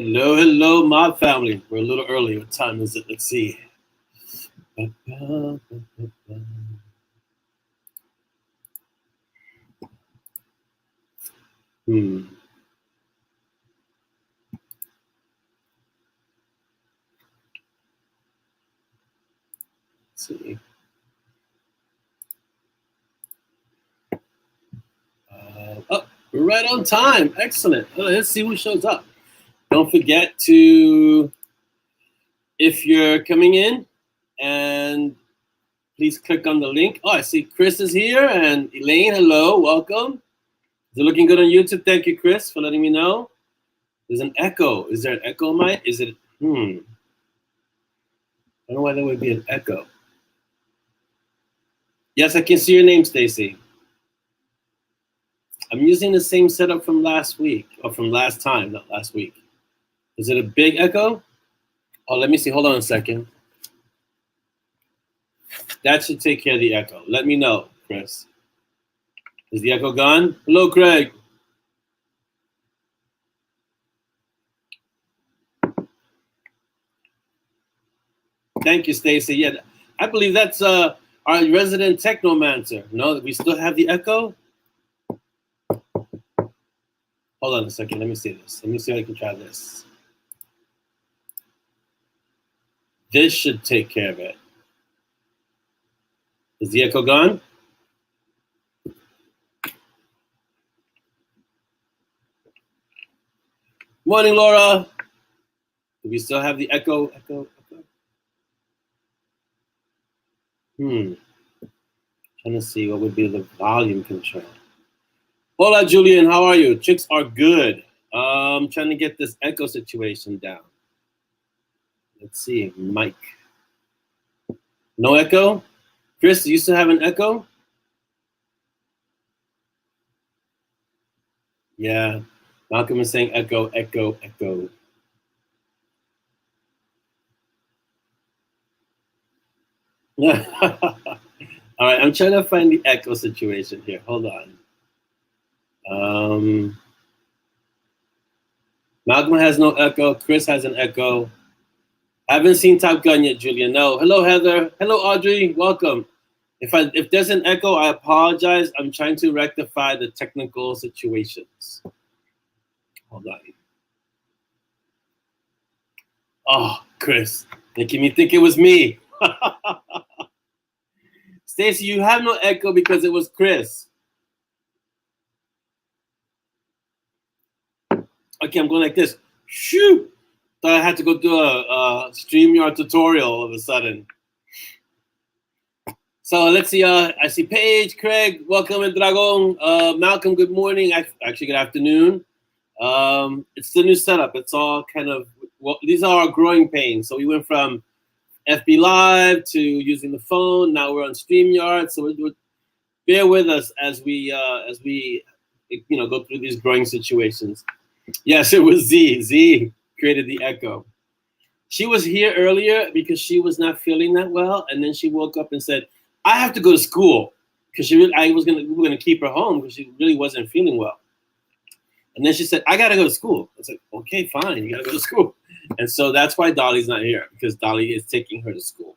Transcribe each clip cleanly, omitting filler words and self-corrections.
Hello, hello, mob family. We're a little early. What time is it? Let's see. Let's see. Oh, we're right on time. Excellent. Let's see who shows up. Don't forget to, if you're coming in, and please click on the link. Oh, I see Chris is here, and Elaine, hello, welcome. Is it looking good on YouTube? Thank you, Chris, for letting me know. There's an echo. Is there an echo, Mike? Is it, I don't know why there would be an echo. Yes, I can see your name, Stacy. I'm using the same setup from last week, or from last time, not last week. Is it a big echo? Oh, let me see. Hold on a second. That should take care of the echo. Let me know, Chris. Is the echo gone? Hello, Craig. Thank you, Stacy. Yeah, I believe that's our resident technomancer. No, we still have the echo? Hold on a second. Let me see this. Let me see if I can try this. This should take care of it. Is the echo gone? Morning, Laura. Do we still have the echo? Echo. Trying to see what would be the volume control. Hola, Julian. How are you? Chicks are good. I'm trying to get this echo situation down. Let's see, Mike. No echo? Chris, do you still have an echo? Yeah, Malcolm is saying echo, echo, echo. All right, I'm trying to find the echo situation here. Hold on. Malcolm has no echo. Chris has an echo. I haven't seen Top Gun yet, Julian. No. Hello, Heather. Hello, Audrey. Welcome. If there's an echo, I apologize. I'm trying to rectify the technical situations. Hold on. Oh, Chris, making me think it was me. Stacy, you have no echo because it was Chris. Okay, I'm going like this. Shoo! Thought I had to go do a StreamYard tutorial all of a sudden. So let's see. I see Paige, Craig, welcome, and Dragon. Malcolm, good morning. Actually, good afternoon. It's the new setup. It's all kind of, well, these are our growing pains. So we went from FB Live to using the phone. Now we're on StreamYard. So bear with us as we go through these growing situations. Yes, it was Z. Z created the echo. She was here earlier because she was not feeling that well, and then she woke up and said, "I have to go to school," because we were gonna keep her home because she really wasn't feeling well. And then she said, "I gotta go to school." I said, "Okay, fine, you gotta go to school." And so that's why Dolly's not here, because Dolly is taking her to school.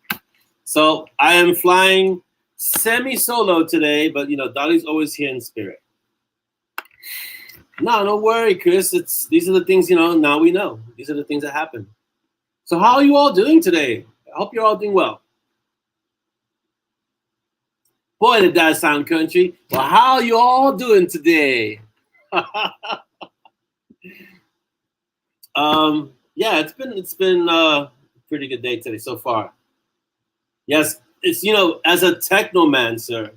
So I am flying semi-solo today, but Dolly's always here in spirit. No, don't worry, Chris. These are the things, now we know. These are the things that happen. So how are you all doing today? I hope you're all doing well. Boy, did that sound country. Well, how are you all doing today? Yeah, it's been a pretty good day today so far. Yes, it's as a technomancer,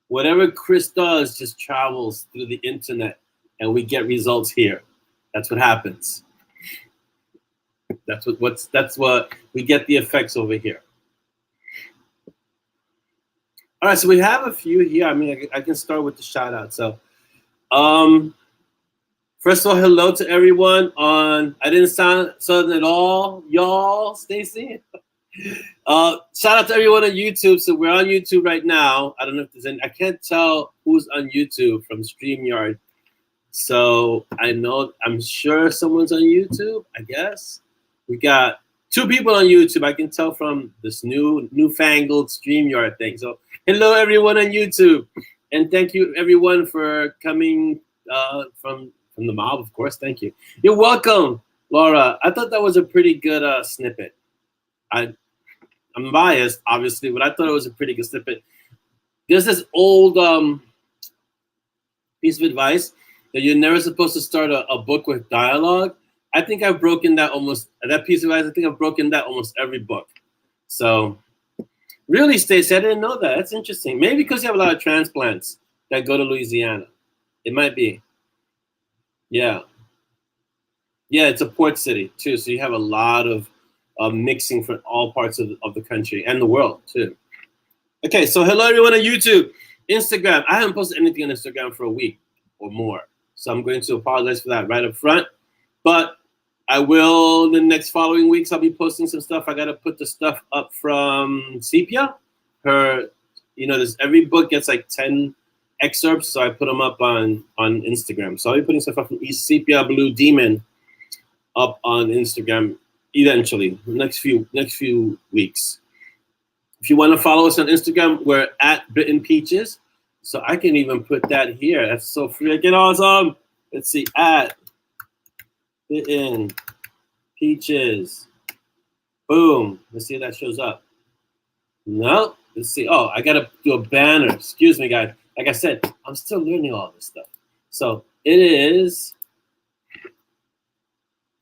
whatever Chris does just travels through the internet, and we get results here. That's what happens. That's what we get, the effects over here. All right, so we have a few here. I mean, I can start with the shout out. So, first of all, hello to everyone on, I didn't sound Southern at all, y'all, Stacy. Shout out to everyone on YouTube. So we're on YouTube right now. I don't know if there's any, I can't tell who's on YouTube from StreamYard So I'm sure someone's on YouTube, I guess. We got 2 people on YouTube. I can tell from this newfangled StreamYard thing. So hello everyone on YouTube. And thank you everyone for coming from the MoB, of course. Thank you. You're welcome, Laura. I thought that was a pretty good snippet. I'm biased, obviously, but I thought it was a pretty good snippet. There's this old piece of advice that you're never supposed to start a book with dialogue. I think I've broken that piece of advice. I think I've broken that almost every book. So really, Stacey, I didn't know that. That's interesting. Maybe because you have a lot of transplants that go to Louisiana. It might be. Yeah. Yeah, it's a port city too. So you have a lot of mixing from all parts of the country and the world too. Okay, so hello everyone on YouTube. Instagram. I haven't posted anything on Instagram for a week or more. So I'm going to apologize for that right up front. But I will in the next following weeks. I'll be posting some stuff. I got to put the stuff up from Sepia. Every book gets like 10 excerpts, so I put them up on Instagram. So I'll be putting stuff up from Sepia Blue Demon up on Instagram eventually, next few weeks. If you want to follow us on Instagram, we're at Bitten Peaches. So I can even put that here. That's so freaking awesome. Let's see, at Bitten Peaches. Boom. Let's see if that shows up. No. Let's see. Oh, I got to do a banner. Excuse me, guys. Like I said, I'm still learning all this stuff. So it is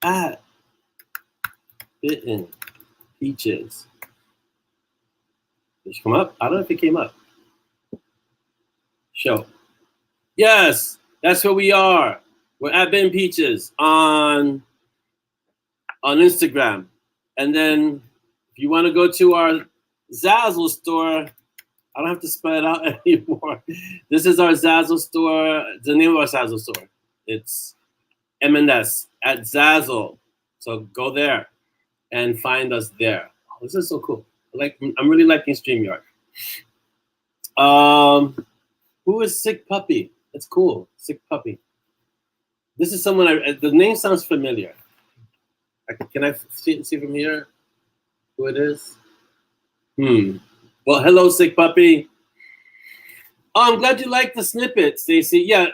at Bitten Peaches. Did it come up? I don't know if it came up. Show. Yes, that's where we are. We're at Bitten Peaches on Instagram. And then if you want to go to our ZAZZLE store, I don't have to spell it out anymore. This is our ZAZZLE store. The name of our ZAZZLE store. It's M&S at ZAZZLE. So go there and find us there. Oh, this is so cool. I'm really liking StreamYard. Who is Sick Puppy? That's cool. Sick Puppy. This is someone the name sounds familiar. Can I see from here who it is? Well, hello, Sick Puppy. Oh, I'm glad you liked the snippet, Stacy. Yeah,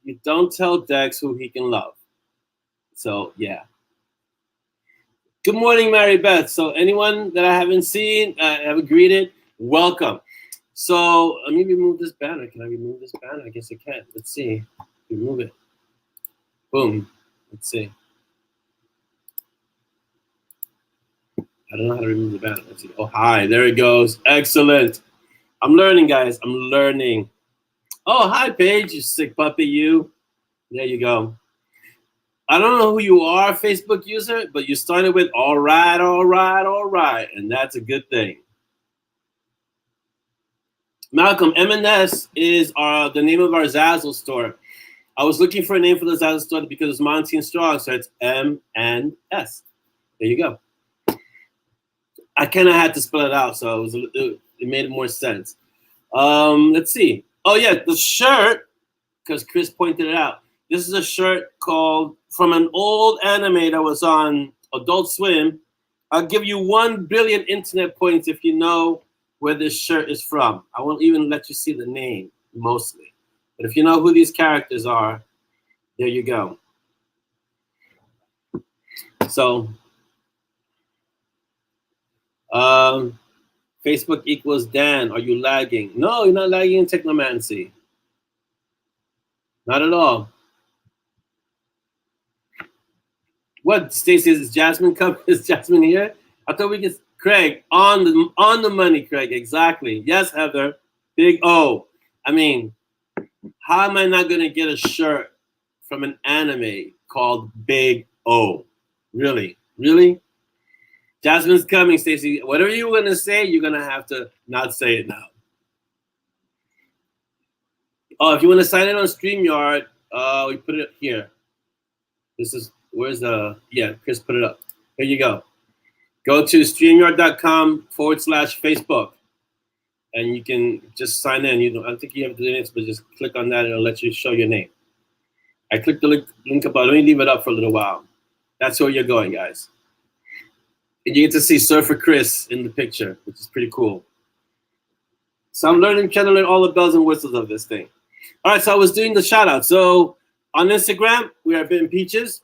you don't tell Dex who he can love. So, yeah. Good morning, Mary Beth. So anyone that I haven't seen, haven't greeted, welcome. So let me remove this banner. Can I remove this banner? I guess I can. Let's see. Remove it. Boom. Let's see. I don't know how to remove the banner. Let's see. Oh, hi. There it goes. Excellent. I'm learning, guys. I'm learning. Oh, hi, Paige. You sick puppy, you. There you go. I don't know who you are, Facebook user, but you started with all right, all right, all right. And that's a good thing. Malcolm, M&S is the name of our ZAZZLE store. I was looking for a name for the ZAZZLE store because it's Monty and Strong, so it's M&S. There you go. I kind of had to spell it out, so it made more sense. Let's see. Oh, yeah, the shirt, because Chris pointed it out. This is a shirt called, from an old anime that was on Adult Swim. I'll give you 1 billion internet points if you know where this shirt is from. I won't even let you see the name, mostly. But if you know who these characters are, there you go. So, Facebook equals Dan. Are you lagging? No, you're not lagging in Technomancy. Not at all. What, Stacey, is Jasmine coming? Is Jasmine here? I thought we could, Craig, on the money, Craig, exactly. Yes, Heather, big O. I mean, how am I not gonna get a shirt from an anime called Big O? Really? Really? Jasmine's coming, Stacey. Whatever you're gonna say, you're gonna have to not say it now. Oh, if you want to sign in on StreamYard, we put it here. This is, where's the, yeah, Chris put it up. Here you go. Go to StreamYard.com/Facebook. And you can just sign in. I don't think you have to do anything, but just click on that and it'll let you show your name. I clicked the link above. Let me leave it up for a little while. That's where you're going, guys. And you get to see Surfer Chris in the picture, which is pretty cool. So I'm trying to learn all the bells and whistles of this thing. All right, so I was doing the shout out. So on Instagram, we are Bitten Peaches.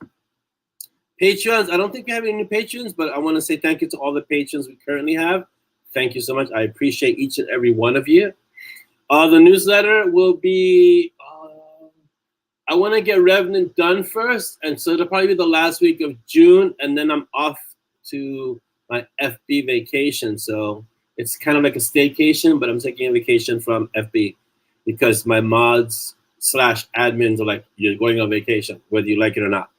Patreons, I don't think we have any new patrons, but I want to say thank you to all the patrons we currently have. Thank you so much. I appreciate each and every one of you. The newsletter will be, I want to get Revenant done first, and so it'll probably be the last week of June, and then I'm off to my FB vacation. So it's kind of like a staycation, but I'm taking a vacation from FB because my mods / admins are like, you're going on vacation, whether you like it or not.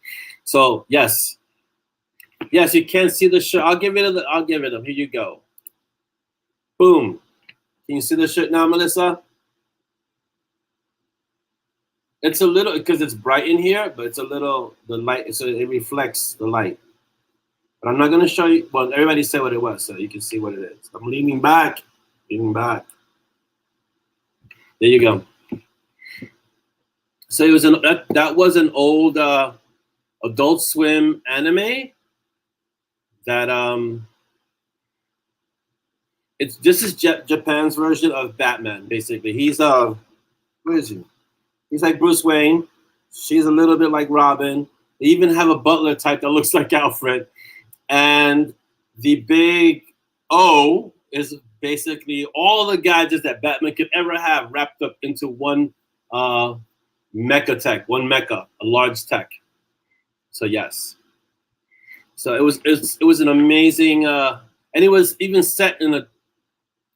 So yes, you can see the shirt. I'll give it up. Here you go. Boom. Can you see the shirt now, Melissa? It's a little, because it's bright in here, but it's a little, the light, so it reflects the light. But I'm not going to show you, well, everybody said what it was, so you can see what it is. I'm leaning back. There you go. So it was that was an old Adult Swim anime that, this is Japan's version of Batman, basically. He's, where is he? He's like Bruce Wayne. She's a little bit like Robin. They even have a butler type that looks like Alfred. And the big O is basically all the gadgets that Batman could ever have wrapped up into one mecha tech, one mecha, a large tech. So yes. So it was an amazing, and it was even set in a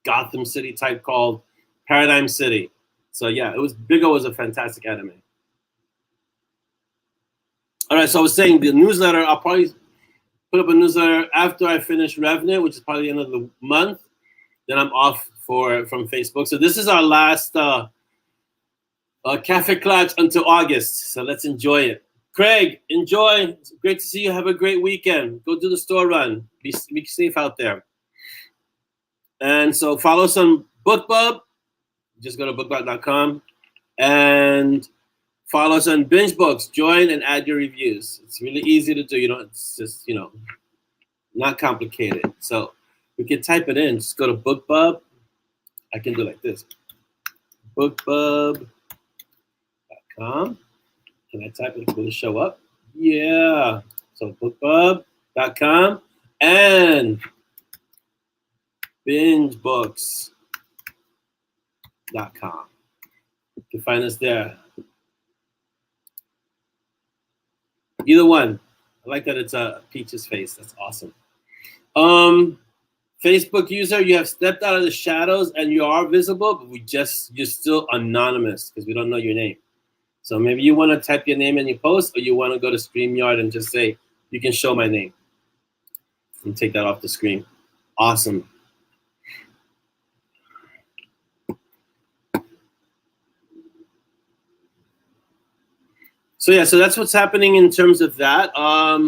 Gotham City type called Paradigm City. So yeah, Big O was a fantastic anime. All right, so I was saying the newsletter, I'll probably put up a newsletter after I finish Revenant, which is probably the end of the month. Then I'm off from Facebook. So this is our last Kaffeeklatsch until August. So let's enjoy it. Craig, enjoy. It's great to see you. Have a great weekend. Go do the store run. Be safe out there. And so follow us on BookBub. Just go to bookbub.com and follow us on Binge Books. Join and add your reviews. It's really easy to do. It's just, not complicated. So we can type it in. Just go to BookBub. I can do like this. BookBub.com. Can I type it? Will it show up? Yeah. So BookBub.com and BingeBooks.com. You can find us there. Either one. I like that it's a Peach's face. That's awesome. Facebook user, you have stepped out of the shadows and you are visible, but you're still anonymous because we don't know your name. So maybe you want to type your name in your post, or you want to go to StreamYard and just say, you can show my name. And take that off the screen. Awesome. So yeah, so that's what's happening in terms of that. How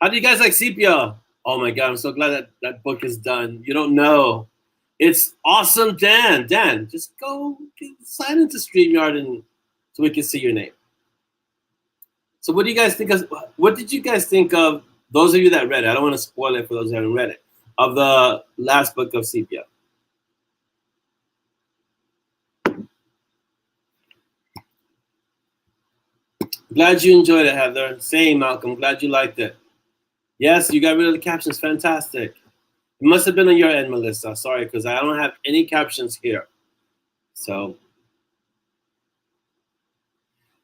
do you guys like Sepia? Oh my God, I'm so glad that book is done. You don't know. It's awesome, Dan. Dan, just go sign into StreamYard and so we can see your name. So what do you guys think of, what did you guys think of, those of you that read it, I don't want to spoil it for those who haven't read it, of the last book of Sepia? Glad you enjoyed it, Heather. Same, Malcolm. Glad you liked it. Yes, you got rid of the captions. Fantastic. It must have been on your end, Melissa. Sorry, because I don't have any captions here. So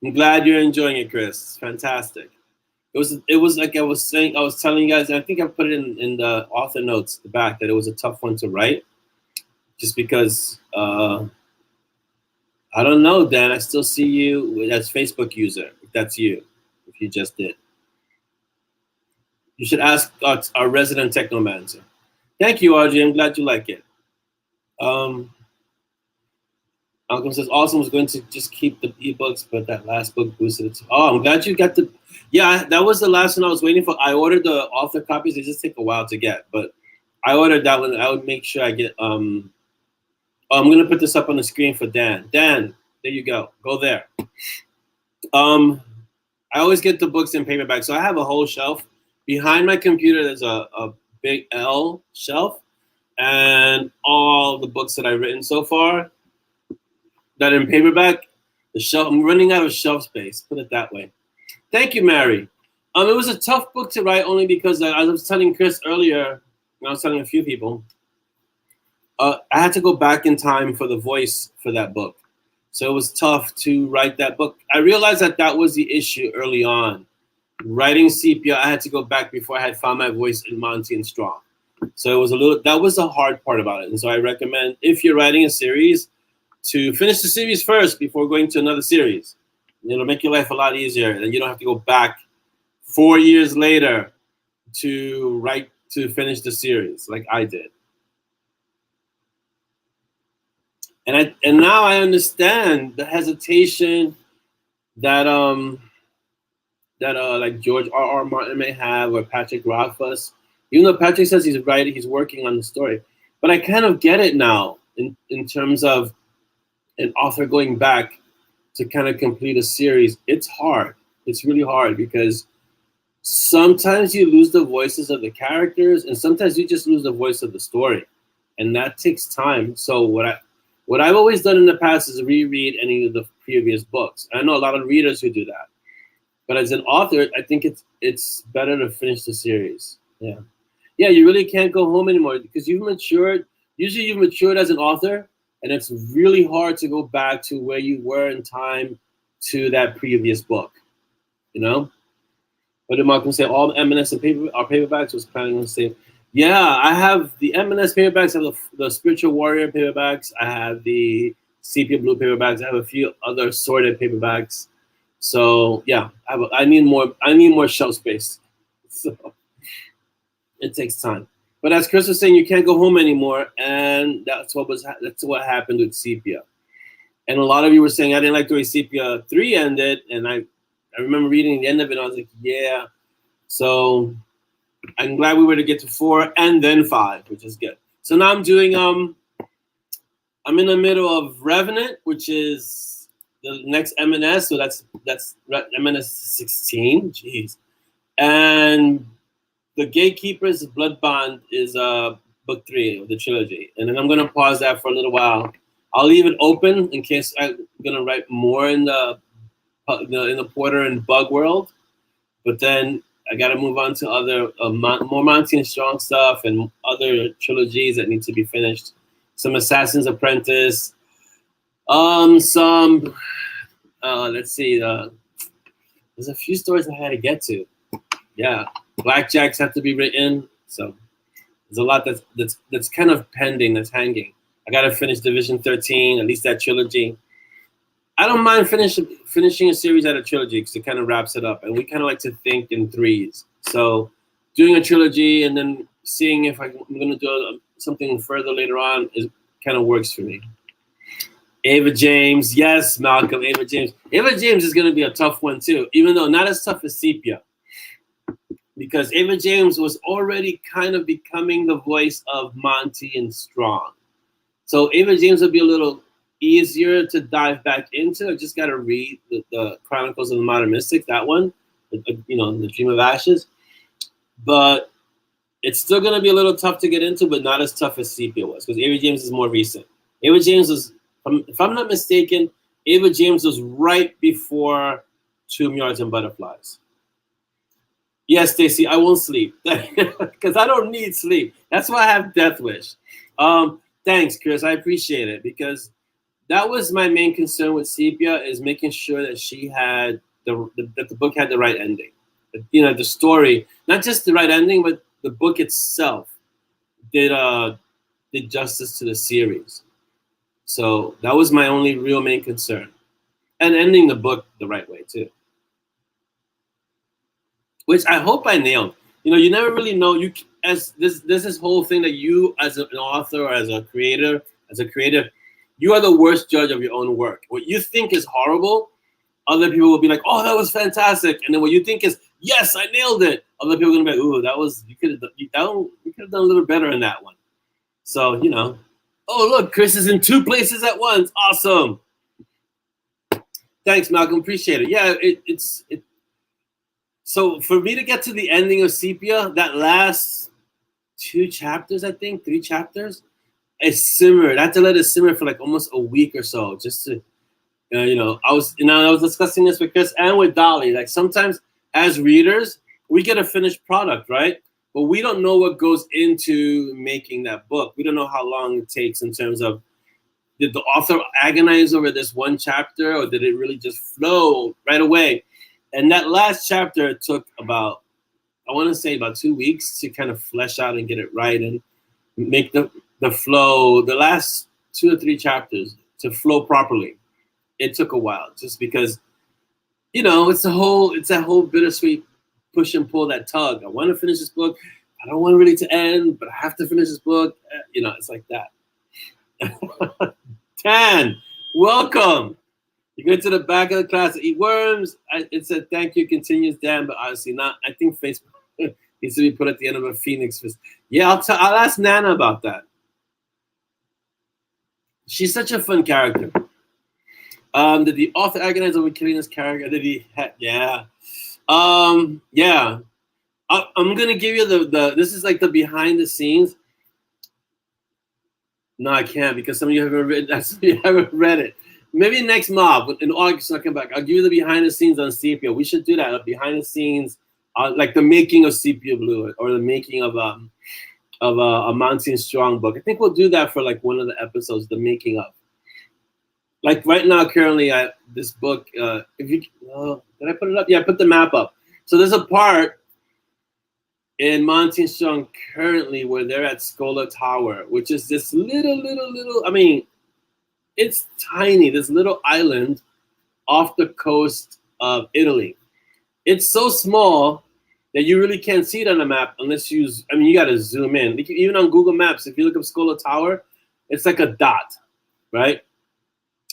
I'm glad you're enjoying it, Chris. Fantastic. It was like I was telling you guys, and I think I put it in the author notes, the back, that it was a tough one to write. Just because I don't know, Dan. I still see you as Facebook user. If that's you, if you just did. You should ask our resident technomancer. Thank you, RJ. I'm glad you like it. Malcolm says, awesome, was going to just keep the ebooks, but that last book boosted it. Oh, I'm glad you got the, yeah, that was the last one I was waiting for. I ordered the author copies. They just take a while to get, but I ordered that one. I would make sure I get, I'm going to put this up on the screen for Dan. Dan, there you go. Go there. I always get the books in paperback. So I have a whole shelf. Behind my computer, there's a big L shelf. And all the books that I've written so far that are in paperback, the shelf, I'm running out of shelf space, put it that way. Thank you, Mary. It was a tough book to write only because I was telling Chris earlier, and I was telling a few people, I had to go back in time for the voice for that book. So it was tough to write that book. I realized that that was the issue early on. Writing Sepia, I had to go back before I had found my voice in Monty and Strong. So it was that was the hard part about it. And so I recommend, if you're writing a series, to finish the series first before going to another series. It'll make your life a lot easier, and you don't have to go back 4 years later to finish the series like I did. And now I understand the hesitation that like George R.R. Martin may have, or Patrick Rothfuss. Even though Patrick says he's working on the story, but I kind of get it now in terms of an author going back to kind of complete a series. It's hard. It's really hard because sometimes you lose the voices of the characters, and sometimes you just lose the voice of the story, and that takes time. So what I've always done in the past is reread any of the previous books. I know a lot of readers who do that, but as an author, I think it's better to finish the series. Yeah, you really can't go home anymore because you've matured. Usually you've matured as an author, and it's really hard to go back to where you were in time to that previous book, you know? What did Malcolm say? All M&S and paperbacks was planning on saying, yeah, I have the M&S paperbacks, I have the Spiritual Warrior paperbacks, I have the Sepia Blue paperbacks, I have a few other sorted paperbacks. So yeah, I need more shelf space. So it takes time. But as Chris was saying, you can't go home anymore, and that's what happened with Sepia. And a lot of you were saying, I didn't like the way Sepia 3 ended, and I remember reading the end of it, and I was like, yeah. So I'm glad we were to get to 4 and then 5, which is good. So now I'm doing, I'm in the middle of Revenant, which is the next M&S, so that's M&S 16, jeez. And The Gatekeepers Blood Bond is book 3 of the trilogy. And then I'm going to pause that for a little while. I'll leave it open in case I'm going to write more in the Porter and Bug world. But then I got to move on to other more Monty and Strong stuff and other trilogies that need to be finished. Some Assassin's Apprentice. Let's see. There's a few stories I had to get to. Yeah. Blackjacks have to be written, so there's a lot that's kind of pending, that's hanging. I gotta finish Division 13, at least that trilogy. I don't mind finishing a series out of trilogy because it kind of wraps it up, and we kind of like to think in threes. So doing a trilogy and then seeing if I'm gonna do something further later on kind of works for me. Ava James, yes, Malcolm, Ava James. Ava James is gonna be a tough one too, even though not as tough as Sepia. Because Ava James was already kind of becoming the voice of Monty and Strong. So Ava James will be a little easier to dive back into. I just got to read the Chronicles of the Modern Mystic, that one, The Dream of Ashes. But it's still going to be a little tough to get into, but not as tough as Sepia was, because Ava James is more recent. Ava James was, if I'm not mistaken, Ava James was right before Tomb Yards and Butterflies. Yes, Stacy, I won't sleep because I don't need sleep. That's why I have Death Wish. Thanks, Chris. I appreciate it because that was my main concern with Sepia, is making sure that she had that the book had the right ending. The story, not just the right ending, but the book itself did justice to the series. So that was my only real main concern, and ending the book the right way too. Which I hope I nailed. You never really know. There's this whole thing that you, as an author or as a creative, you are the worst judge of your own work. What you think is horrible, other people will be like, "Oh, that was fantastic," and then what you think is, "Yes, I nailed it," other people are gonna be like, "Ooh, you could have done a little better in that one." So oh look, Chris is in 2 places at once. Awesome. Thanks, Malcolm. Appreciate it. Yeah, So for me to get to the ending of Sepia, that last 2 chapters, I think 3 chapters, it simmered. I had to let it simmer for like almost a week or so, just to, you know, I was discussing this with Chris and with Dolly. Like sometimes as readers, we get a finished product, right? But we don't know what goes into making that book. We don't know how long it takes in terms of, did the author agonize over this one chapter, or did it really just flow right away? And that last chapter took about, I want to say about 2 weeks to kind of flesh out and get it right and make the flow, the last 2 or 3 chapters to flow properly. It took a while, just because, you know, it's that whole bittersweet push and pull, that tug. I want to finish this book. I don't want it really to end, but I have to finish this book. You know, it's like that. Tan, welcome. You go to the back of the class to eat worms. It said thank you, continues Dan, but obviously not. I think Facebook needs to be put at the end of a phoenix. Yeah, I'll ask Nana about that. She's such a fun character. Did the author agonize over killing this character? Did he? Yeah. Yeah. I'm gonna give you the. This is like the behind the scenes. No, I can't, because some of you haven't read it. Maybe next MoB in August, I'll come back. I'll give you the behind the scenes on Sepia. We should do that. A behind the scenes, like the making of Sepia Blue, or the making of a Monty and Strong book. I think we'll do that for like one of the episodes, the making of. Like right now, currently, this book. If you did I put it up? Yeah, I put the map up. So there's a part in Monty and Strong currently where they're at Scola Tower, which is this little. I mean, it's tiny. This little island off the coast of Italy. It's so small that you really can't see it on a map unless you. I mean, you got to zoom in. Even on Google Maps, if you look up Scola Tower, it's like a dot, right?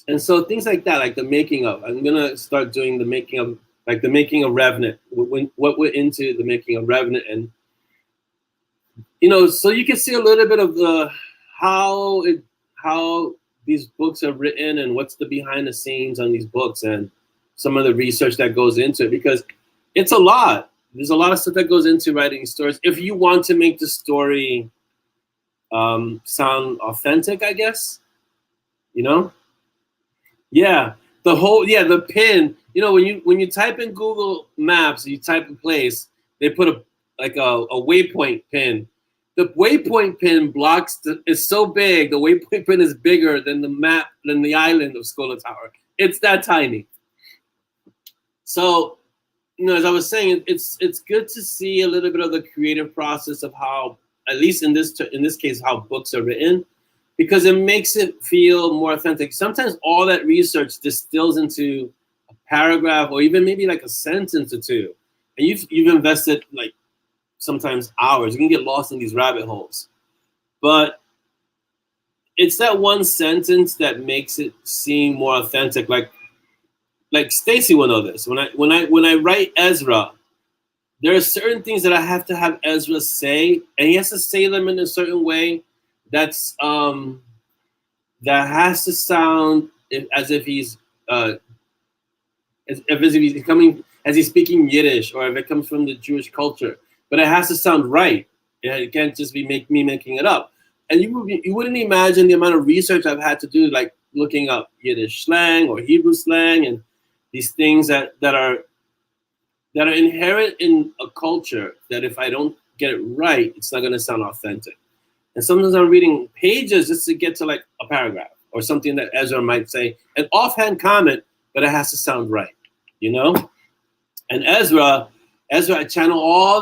And so things like that, like the making of. I'm gonna start doing the making of, like the making of Revenant. What went into the making of Revenant, and you know, so you can see a little bit of the how these books are written and what's the behind the scenes on these books and some of the research that goes into it, because it's a lot. There's a lot of stuff that goes into writing stories. If you want to make the story sound authentic, I guess, you know? Yeah, the pin, you know, when you type in Google Maps, you type in place, they put a waypoint pin. The waypoint pin blocks is so big. The waypoint pin is bigger than the map, than the island of Scola Tower. It's that tiny. So, you know, as I was saying, it's good to see a little bit of the creative process of how, at least in this case, how books are written, because it makes it feel more authentic. Sometimes all that research distills into a paragraph or even maybe like a sentence or two, and you've invested like sometimes hours. You can get lost in these rabbit holes, but it's that one sentence that makes it seem more authentic. Like Stacy will know this. When I write Ezra, there are certain things that I have to have Ezra say, and he has to say them in a certain way that's that has to sound as if he's as he's speaking Yiddish, or if it comes from the Jewish culture. But it has to sound right. It can't just be me making it up. And you wouldn't imagine the amount of research I've had to do, like looking up Yiddish slang or Hebrew slang and these things that are inherent in a culture that if I don't get it right, it's not going to sound authentic. And sometimes I'm reading pages just to get to like a paragraph or something that Ezra might say, an offhand comment, but it has to sound right, you know? And Ezra, I channel all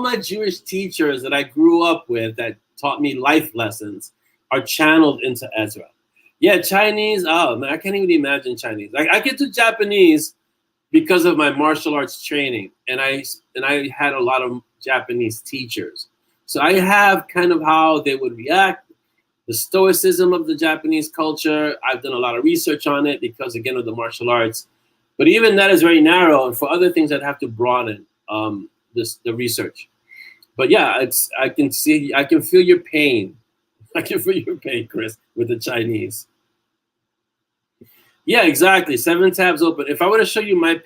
my Jewish teachers that I grew up with that taught me life lessons are channeled into Ezra. Yeah, Chinese, oh man, I can't even imagine Chinese. Like I get to Japanese because of my martial arts training, and I had a lot of Japanese teachers. So I have kind of how they would react, the stoicism of the Japanese culture. I've done a lot of research on it because, again, of the martial arts. But even that is very narrow, and for other things, I'd have to broaden the research. But yeah, I can feel your pain. I can feel your pain, Chris, with the Chinese. Yeah, exactly. 7 tabs open. If I were to show you my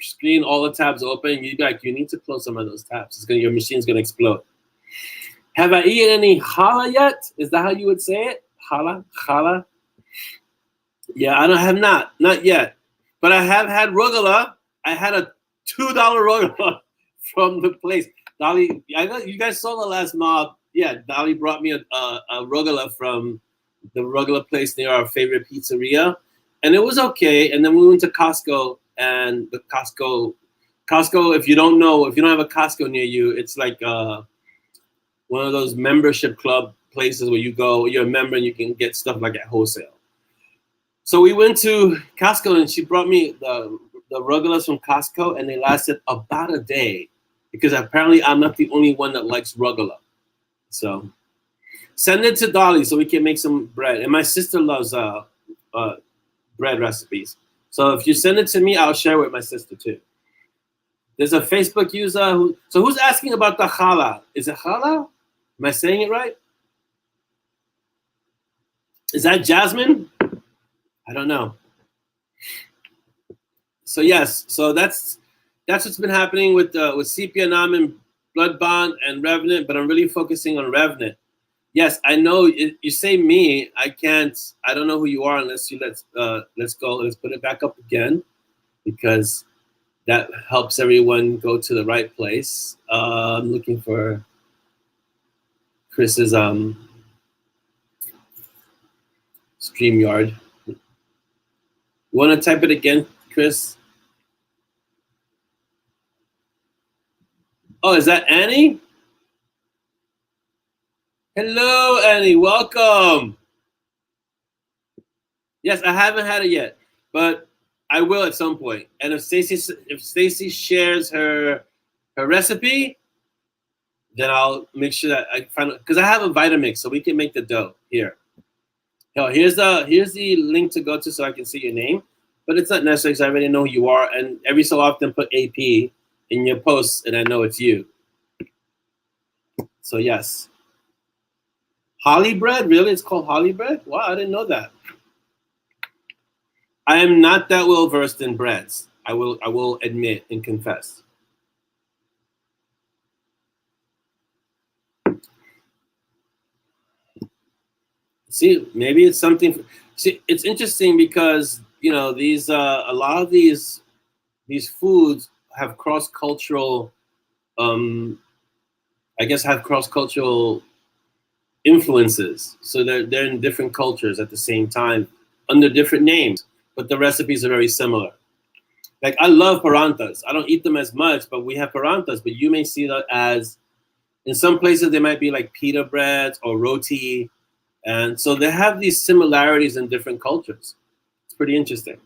screen, all the tabs open, you'd be like, you need to close some of those tabs. Your machine's gonna explode. Have I eaten any challah yet? Is that how you would say it? Challah? Yeah, I have not yet. But I have had rugala. I had a $2 rugala from the place. Dolly, you guys saw the last mob. Yeah, Dolly brought me a rugala from the rugala place near our favorite pizzeria. And it was okay. And then we went to Costco, and the Costco, if you don't have a Costco near you, it's like one of those membership club places where you go, you're a member and you can get stuff like at wholesale. So we went to Costco and she brought me the rugalas from Costco, and they lasted about a day because apparently I'm not the only one that likes rugala. So send it to Dolly so we can make some bread. And my sister loves bread recipes. So if you send it to me, I'll share with my sister too. There's a Facebook user who's asking about the challah? Is it challah? Am I saying it right? Is that Jasmine? I don't know. So yes, so that's what's been happening with Sepia, Namen, Blood Bond, and Revenant, but I'm really focusing on Revenant. Yes, I know you say me. I don't know who you are unless you let's go. Let's put it back up again because that helps everyone go to the right place. I'm looking for Chris's StreamYard. You want to type it again, Chris? Oh, is that Annie? Hello, Annie. Welcome. Yes, I haven't had it yet, but I will at some point. And if Stacy shares her recipe, then I'll make sure that I find it, because I have a Vitamix, so we can make the dough here. Here's the link to go to so I can see your name, but it's not necessary because I already know who you are. And every so often put AP in your posts, and I know it's you. So yes. Holly bread? Really? It's called holly bread? Wow, I didn't know that. I am not that well versed in breads. I will admit and confess. See, maybe it's something. See, it's interesting because these a lot of these foods have cross-cultural. I guess have cross-cultural influences. So they're in different cultures at the same time under different names, but the recipes are very similar. Like I love parantas. I don't eat them as much, but we have parantas. But you may see that as in some places they might be like pita breads or roti. And so they have these similarities in different cultures. It's pretty interesting.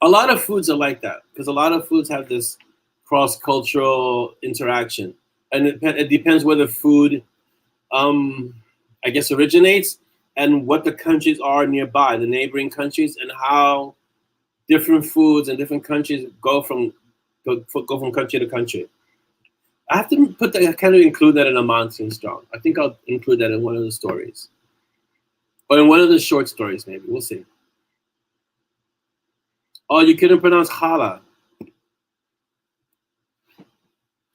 A lot of foods are like that because a lot of foods have this cross-cultural interaction. And it depends where the food, I guess, originates and what the countries are nearby, the neighboring countries, and how different foods in different countries go from country to country. I have to kind of include that in a Monty and Strong. I think I'll include that in one of the stories. Or in one of the short stories, maybe. We'll see. Oh, you couldn't pronounce challah.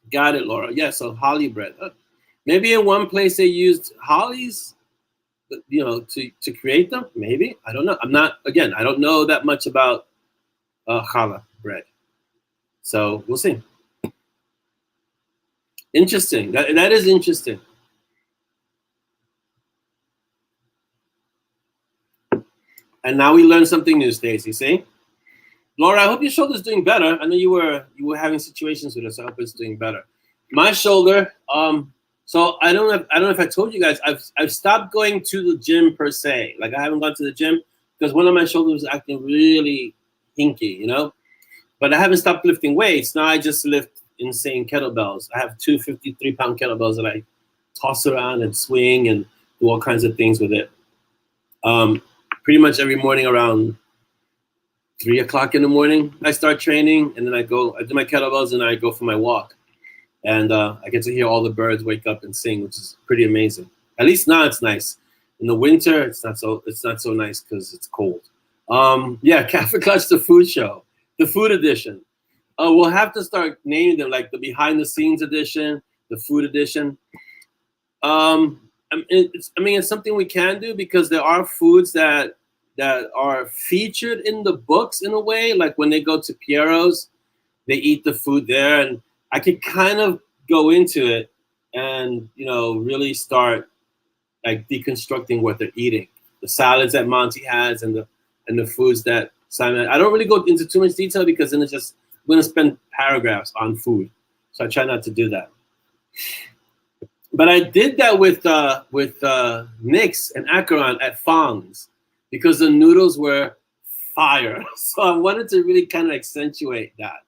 Got it, Laura. Yeah, so holly bread. Maybe in one place they used hollies, to create them. Maybe. I don't know. I don't know that much about challah bread. So we'll see. Interesting. That is interesting. And now we learned something new, Stacy. See, Laura, I hope your shoulder's doing better. I know you were having situations with it, so I hope it's doing better. My shoulder. So I don't know if I told you guys. I've stopped going to the gym per se. Like I haven't gone to the gym because one of my shoulders was acting really hinky, But I haven't stopped lifting weights. Now I just lift insane kettlebells. I have 2 53-pound kettlebells that I toss around and swing and do all kinds of things with it. Pretty much every morning around 3 o'clock in the morning, I start training, and then I do my kettlebells, and I go for my walk. And I get to hear all the birds wake up and sing, which is pretty amazing. At least now it's nice. In the winter, it's not so nice because it's cold. Yeah, Kaffeeklatsch, the food show, the food edition. We'll have to start naming them like the behind the scenes edition, the food edition. I mean, it's something we can do because there are foods that are featured in the books in a way. Like when they go to Piero's, they eat the food there, and I could kind of go into it and really start like deconstructing what they're eating, the salads that Monty has, and the foods that Simon. I don't really go into too much detail because then I'm going to spend paragraphs on food, so I try not to do that. But I did that with Nix and Acheron at Fong's because the noodles were fire. So I wanted to really kind of accentuate that.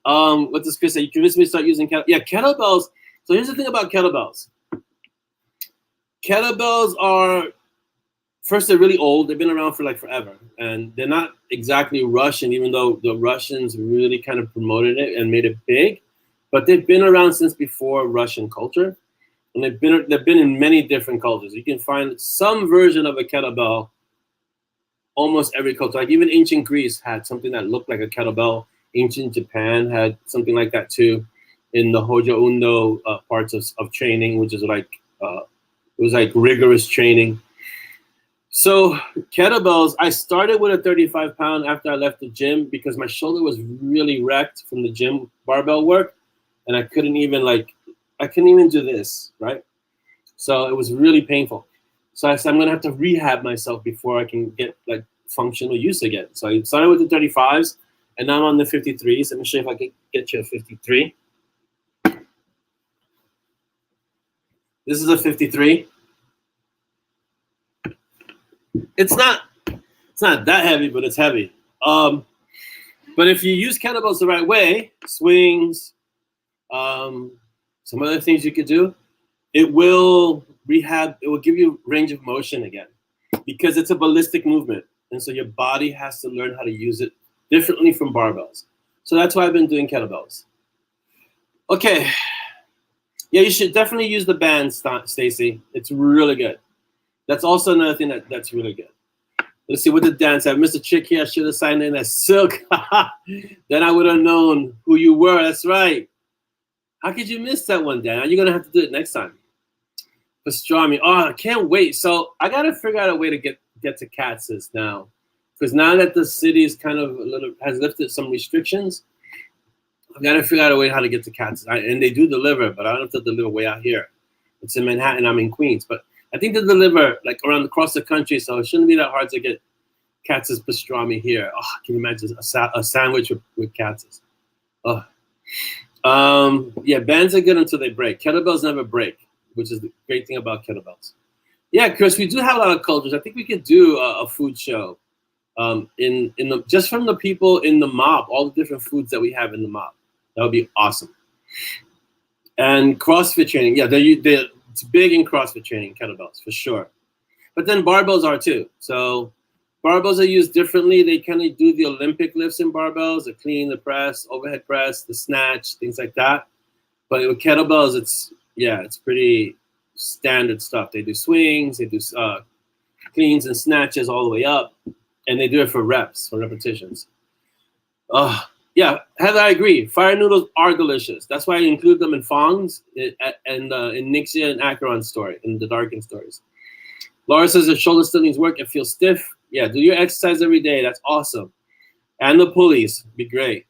What does Chris say? You convinced me to start using kettlebells. So here's the thing about kettlebells. Kettlebells are, first, they're really old. They've been around for like forever. And they're not exactly Russian, even though the Russians really kind of promoted it and made it big. But they've been around since before Russian culture. And they've been in many different cultures. You can find some version of a kettlebell almost every culture. Like even ancient Greece had something that looked like a kettlebell. Ancient Japan had something like that too. In the Hojo Undo parts of training, which is like it was like rigorous training. So kettlebells, I started with a 35-pound after I left the gym because my shoulder was really wrecked from the gym barbell work, and I couldn't even do this, right? So it was really painful. So I said, I'm gonna have to rehab myself before I can get like functional use again. So I started with the 35s, and now I'm on the 53s. Let me show you if I can get you a 53. This is a 53. It's not that heavy, but it's heavy. But if you use kettlebells the right way, swings, some other things you could do, it will give you range of motion again because it's a ballistic movement. And so your body has to learn how to use it differently from barbells. So that's why I've been doing kettlebells. Okay. Yeah, you should definitely use the band, Stacy. It's really good. That's also another thing that's really good. Let's see, what did Dan say? I missed a chick here. I should have signed in as Silk. Then I would have known who you were. That's right. How could you miss that one, Dan? You're going to have to do it next time. Pastrami. Oh, I can't wait. So I got to figure out a way to get to Katz's now. Because now that the city is kind of has lifted some restrictions, I've got to figure out a way how to get to Katz's. And they do deliver, but I don't have to deliver way out here. It's in Manhattan. I'm in Queens. But I think they deliver like across the country, so it shouldn't be that hard to get Katz's pastrami here. Oh, can you imagine a sandwich with Katz's? Oh. Yeah, bands are good until they break. Kettlebells never break, which is the great thing about kettlebells. Yeah, Chris, we do have a lot of cultures. I think we could do a food show just from the people in the MoB, all the different foods that we have in the MoB. That would be awesome. And CrossFit training, yeah, it's big in CrossFit training, kettlebells, for sure. But then barbells are too. So barbells are used differently. They kind of do the Olympic lifts in barbells, the clean, the press, overhead press, the snatch, things like that. But with kettlebells, it's pretty standard stuff. They do swings, they do cleans and snatches all the way up, and they do it for reps, for repetitions. Yeah, Heather, I agree. Fire noodles are delicious. That's why I include them in Fong's and in Nixia and Acheron's story, in the Darkin stories. Laura says her shoulder still needs work. It feels stiff. Yeah, do your exercise every day. That's awesome. And the pulleys, be great.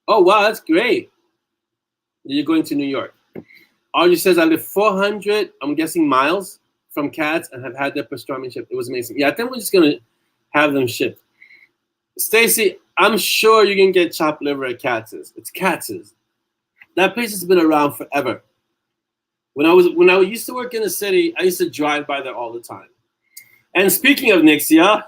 Oh, wow, that's great. You're going to New York. Audrey says, I live 400, I'm guessing, miles from Katz and have had their pastrami shipped. It was amazing. Yeah, I think we're just going to have them shipped. Stacy, I'm sure you can get chopped liver at Katz's. It's Katz's. That place has been around forever. When I used to work in the city, I used to drive by there all the time. And speaking of Nixia,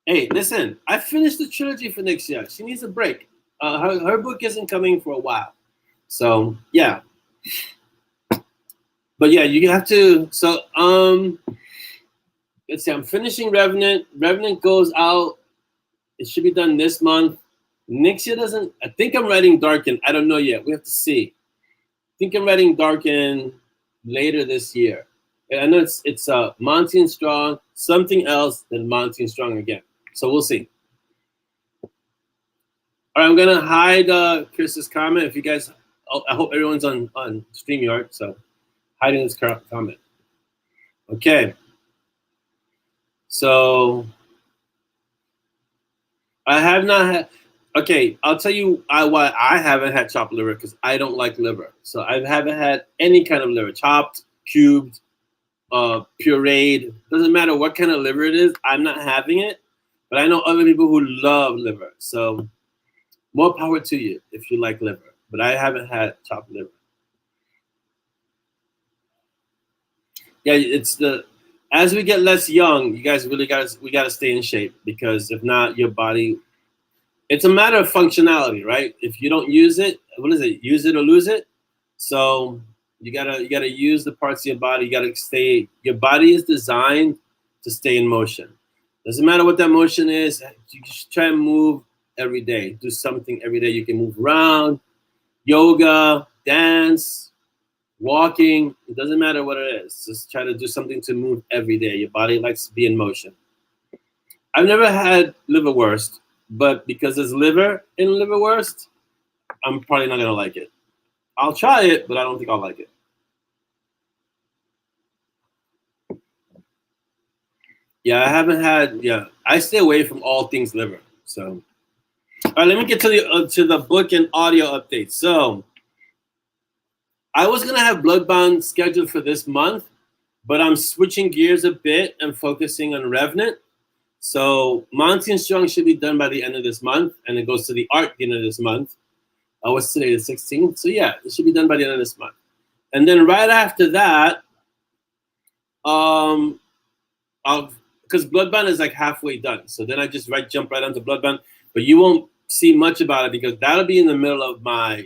hey, listen, I finished the trilogy for Nixia. She needs a break. Her book isn't coming for a while. So, yeah. But yeah, you have to, so, let's see, I'm finishing Revenant. Revenant goes out. It should be done this month. Nixia doesn't, I think I'm writing Darkin. I don't know yet. We have to see. I think I'm writing Darkin later this year. And I know it's Monty and Strong, something else than Monty and Strong again. So we'll see. All right, I'm gonna hide Chris's comment. If you guys, I hope everyone's on StreamYard, so hiding this comment. Okay. So I have not had. Okay, I'll tell you why I haven't had chopped liver, because I don't like liver. So I haven't had any kind of liver, chopped, cubed, pureed. Doesn't matter what kind of liver it is, I'm not having it. But I know other people who love liver. So more power to you if you like liver. But I haven't had chopped liver. Yeah, it's as we get less young, you guys really we gotta stay in shape, because if not, your body. It's a matter of functionality, right? If you don't use it, what is it? Use it or lose it. So you gotta use the parts of your body. You gotta stay. Your body is designed to stay in motion. Doesn't matter what that motion is. You just try and move every day. Do something every day. You can move around, yoga, dance, walking. It doesn't matter what it is. Just try to do something to move every day. Your body likes to be in motion. I've never had liverwurst. But because there's liver in liverwurst, I'm probably not gonna like it. I'll try it, but I don't think I'll like it. Yeah, I haven't had. Yeah, I stay away from all things liver. So, all right, let me get to the book and audio update. So, I was gonna have Bloodbound scheduled for this month, but I'm switching gears a bit and focusing on Revenant. So Monty and Strong should be done by the end of this month, and it goes to the art at the end of this month. What's today, the 16th? So yeah, it should be done by the end of this month. And then right after that, because Bloodbound is like halfway done. So then I just jump right onto Bloodbound, but you won't see much about it because that'll be in the middle of my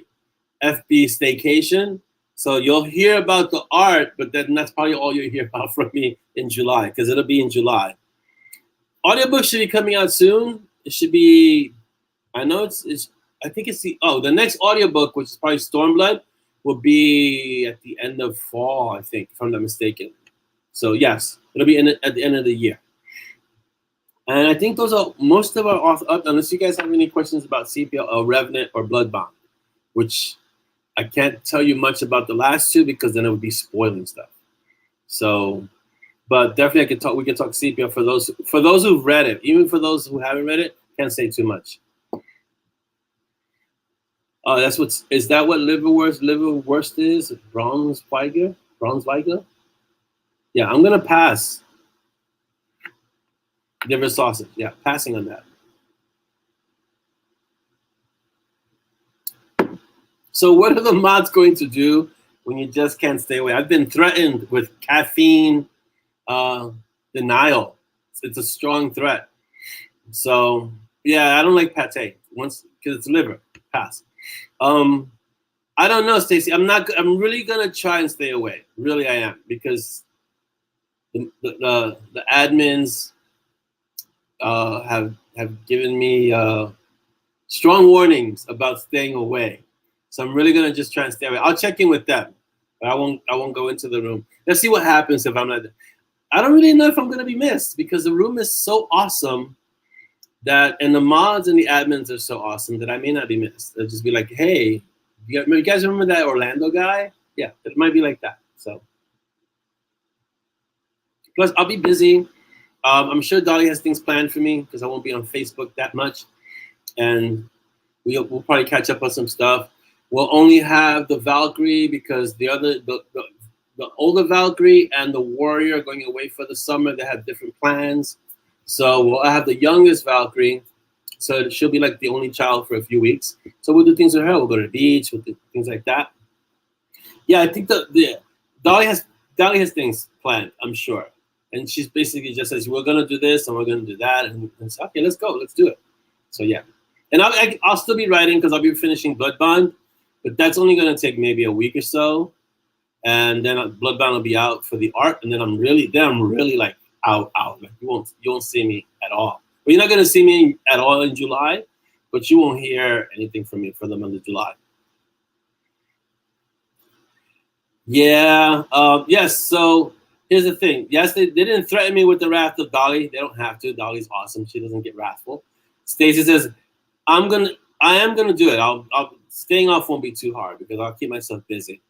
FB staycation. So you'll hear about the art, but then that's probably all you'll hear about from me in July, because it'll be in July. Audiobook should be coming out soon. It should be, I know I think it's the next audiobook, which is probably Stormblood, will be at the end of fall, I think, if I'm not mistaken. So yes, it'll be at the end of the year. And I think those are most of our author, unless you guys have any questions about CPL or Revenant or Bloodbound, which I can't tell you much about the last two because then it would be spoiling stuff. So, but definitely we can talk CPL for those who've read it. Even for those who haven't read it, can't say too much. Is that what liverwurst is? Braunschweiger? Yeah, I'm gonna pass. Liver sausage. Yeah, passing on that. So what are the mods going to do when you just can't stay away? I've been threatened with caffeine denial. It's a strong threat. So yeah, I don't like pate because it's liver. Pass. I don't know, Stacy. I'm really gonna try and stay away. Really, I am, because the admins have given me strong warnings about staying away. So I'm really gonna just try and stay away. I'll check in with them, but I won't go into the room. Let's see what happens if I'm not. I don't really know if I'm gonna be missed, because the room is so awesome and the mods and the admins are so awesome that I may not be missed. They'll just be like, hey, you guys remember that Orlando guy? Yeah, it might be like that. So plus I'll be busy. I'm sure Dolly has things planned for me because I won't be on Facebook that much, and we'll probably catch up on some stuff. We'll only have the Valkyrie because the older Valkyrie and the Warrior are going away for the summer. They have different plans. So we'll have the youngest Valkyrie. So she'll be like the only child for a few weeks. So we'll do things with her. We'll go to the beach. We'll do things like that. Yeah, I think Dolly has things planned, I'm sure. And she's basically just says, we're going to do this and we're going to do that. And so, okay, let's go. Let's do it. So yeah. And I'll still be writing because I'll be finishing Bloodbound. But that's only going to take maybe a week or so. And then Bloodbound will be out for the art. And then I'm really like out. Like you won't see me at all. Well, you're not going to see me at all in July, but you won't hear anything from me for the month of July. Yeah. Yes. So here's the thing. Yes, they didn't threaten me with the wrath of Dolly. They don't have to. Dolly's awesome. She doesn't get wrathful. Stacy says, I am gonna do it. I'll staying off won't be too hard because I'll keep myself busy.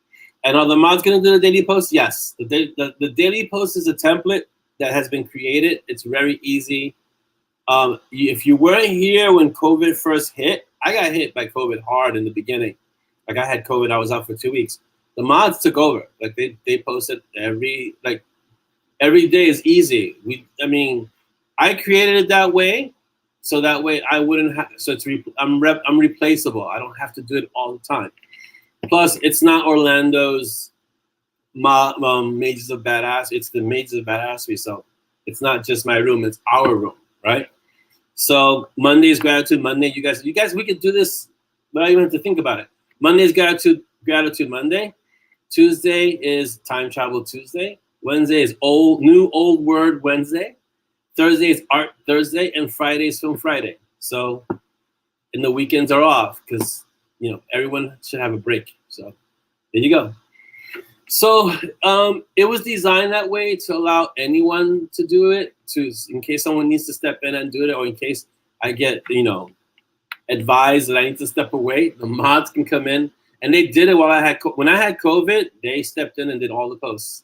And are the mods gonna do the daily post? Yes. The daily post is a template that has been created. It's very easy. If you weren't here when COVID first hit, I got hit by COVID hard in the beginning. Like I had COVID, I was out for 2 weeks. The mods took over. Like they posted every day is easy. I created it that way, so that way I wouldn't have. So I'm replaceable. I don't have to do it all the time. Plus, it's not Orlando's Mages of Badass. It's the Mages of Badassery. So it's not just my room. It's our room, right? So Monday's Gratitude Monday. You guys, we could do this without even have to think about it. Monday's Gratitude Monday. Tuesday is Time Travel Tuesday. Wednesday is New Old Word Wednesday. Thursday is Art Thursday, and Friday is Film Friday. So, and the weekends are off because everyone should have a break. So, there you go. So, it was designed that way to allow anyone to do it. In case someone needs to step in and do it, or in case I get advised that I need to step away, the mods can come in. And they did it while when I had COVID. They stepped in and did all the posts,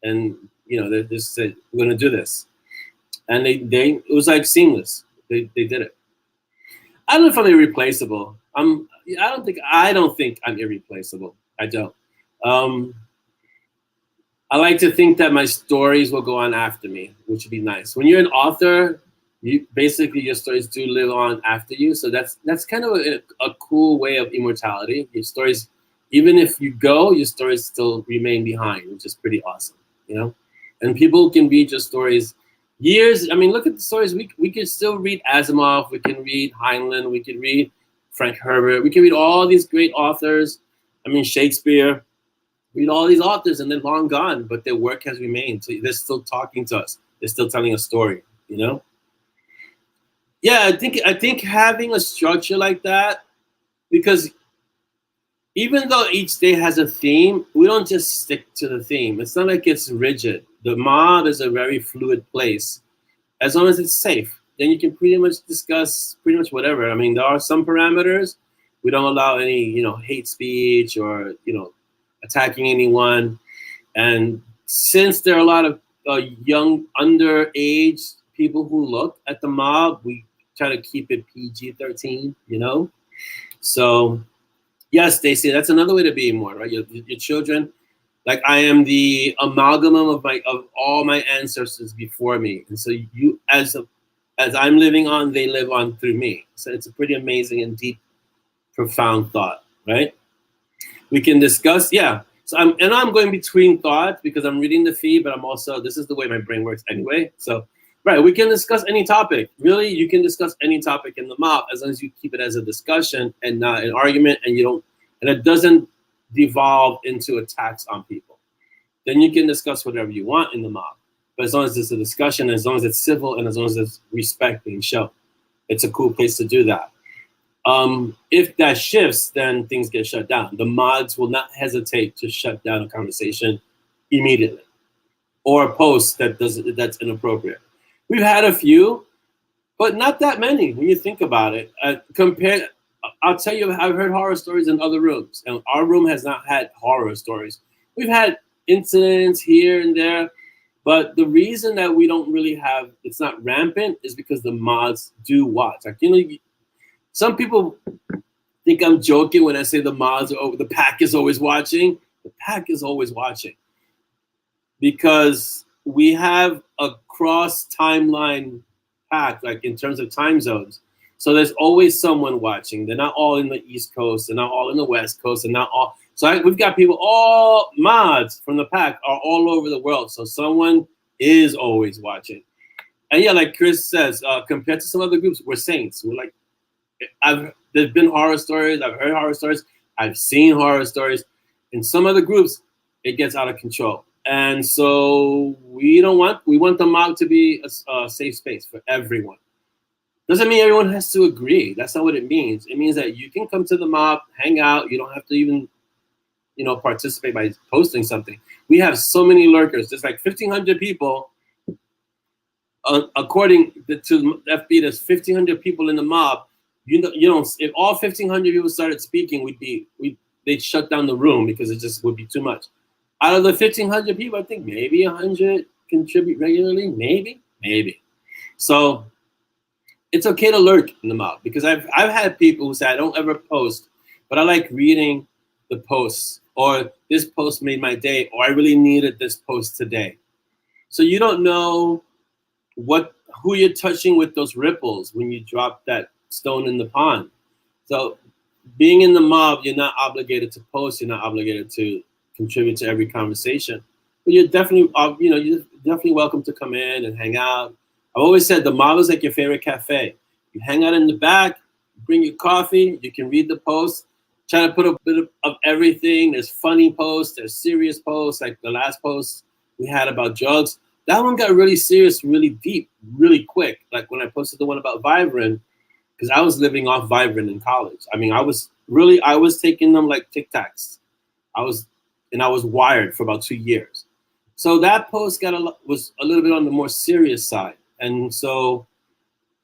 and they just said we're gonna do this, and it was like seamless. They did it. I don't know if I'm irreplaceable. I don't think I'm irreplaceable. I don't. I like to think that my stories will go on after me, which would be nice. When you're an author, basically your stories do live on after you. So that's kind of a cool way of immortality. Your stories, even if you go, your stories still remain behind, which is pretty awesome, And people can read your stories years. I mean, look at the stories. We can still read Asimov. We can read Heinlein. We can read Frank Herbert. We can read all these great authors. I mean, Shakespeare. Read all these authors, and they're long gone, but their work has remained. So they're still talking to us. They're still telling a story, Yeah, I think having a structure like that, because even though each day has a theme, we don't just stick to the theme. It's not like it's rigid. The mob is a very fluid place. As long as it's safe, then you can pretty much discuss pretty much whatever. I mean, there are some parameters. We don't allow any, hate speech or, attacking anyone. And since there are a lot of young, underage people who look at the mob, we try to keep it PG-13, So, yes, Stacy, that's another way to be immortal, right? Your children, like I am the amalgam of all my ancestors before me, and so you, as I'm living on, they live on through me. So it's a pretty amazing and deep, profound thought, right? We can discuss, yeah. So I'm going between thoughts because I'm reading the feed, but I'm also, this is the way my brain works anyway. So, right, we can discuss any topic. Really, you can discuss any topic in the mob as long as you keep it as a discussion and not an argument, and it doesn't devolve into attacks on people. Then you can discuss whatever you want in the mob. But as long as it's a discussion, as long as it's civil, and as long as there's respect being shown, it's a cool place to do that. If that shifts, then things get shut down. The mods will not hesitate to shut down a conversation immediately, or a post that's inappropriate. We've had a few, but not that many when you think about it. I'll tell you, I've heard horror stories in other rooms, and our room has not had horror stories. We've had incidents here and there, but the reason that we don't really have, it's not rampant, is because the mods do watch. Like, some people think I'm joking when I say the pack is always watching. The pack is always watching because we have a cross timeline pack, like in terms of time zones. So there's always someone watching. They're not all in the East Coast. They're not all in the West Coast. And not all. So we've got people, all mods from the pack are all over the world. So someone is always watching. And yeah, like Chris says, compared to some other groups, we're saints. We're like, there's been horror stories. I've heard horror stories. I've seen horror stories. In some other groups, it gets out of control. And so we want the mob to be a safe space for everyone. Doesn't mean everyone has to agree. That's not what it means. It means that you can come to the mob, hang out. You don't have to even participate by posting something. We have so many lurkers. There's like 1,500 people. According to FB, there's 1,500 people in the mob. You don't. If all 1,500 people started speaking, they'd shut down the room because it just would be too much. Out of the 1,500 people, I think maybe 100 contribute regularly. Maybe. So it's okay to lurk in the mob, because I've had people who say I don't ever post, but I like reading the posts, or this post made my day, or I really needed this post today. So you don't know who you're touching with those ripples when you drop that stone in the pond. So being in the mob, you're not obligated to post, you're not obligated to contribute to every conversation, but you're definitely you're definitely welcome to come in and hang out. I've always said the mob is like your favorite cafe. You hang out in the back, bring your coffee, you can read the posts, try to put a bit of everything. There's funny posts, there's serious posts, like the last post we had about drugs. That one got really serious, really deep, really quick. Like when I posted the one about Vibrant, because I was living off Vibrant in college. I mean, I was taking them like Tic Tacs. I was wired for about 2 years. So that post was a little bit on the more serious side. And so,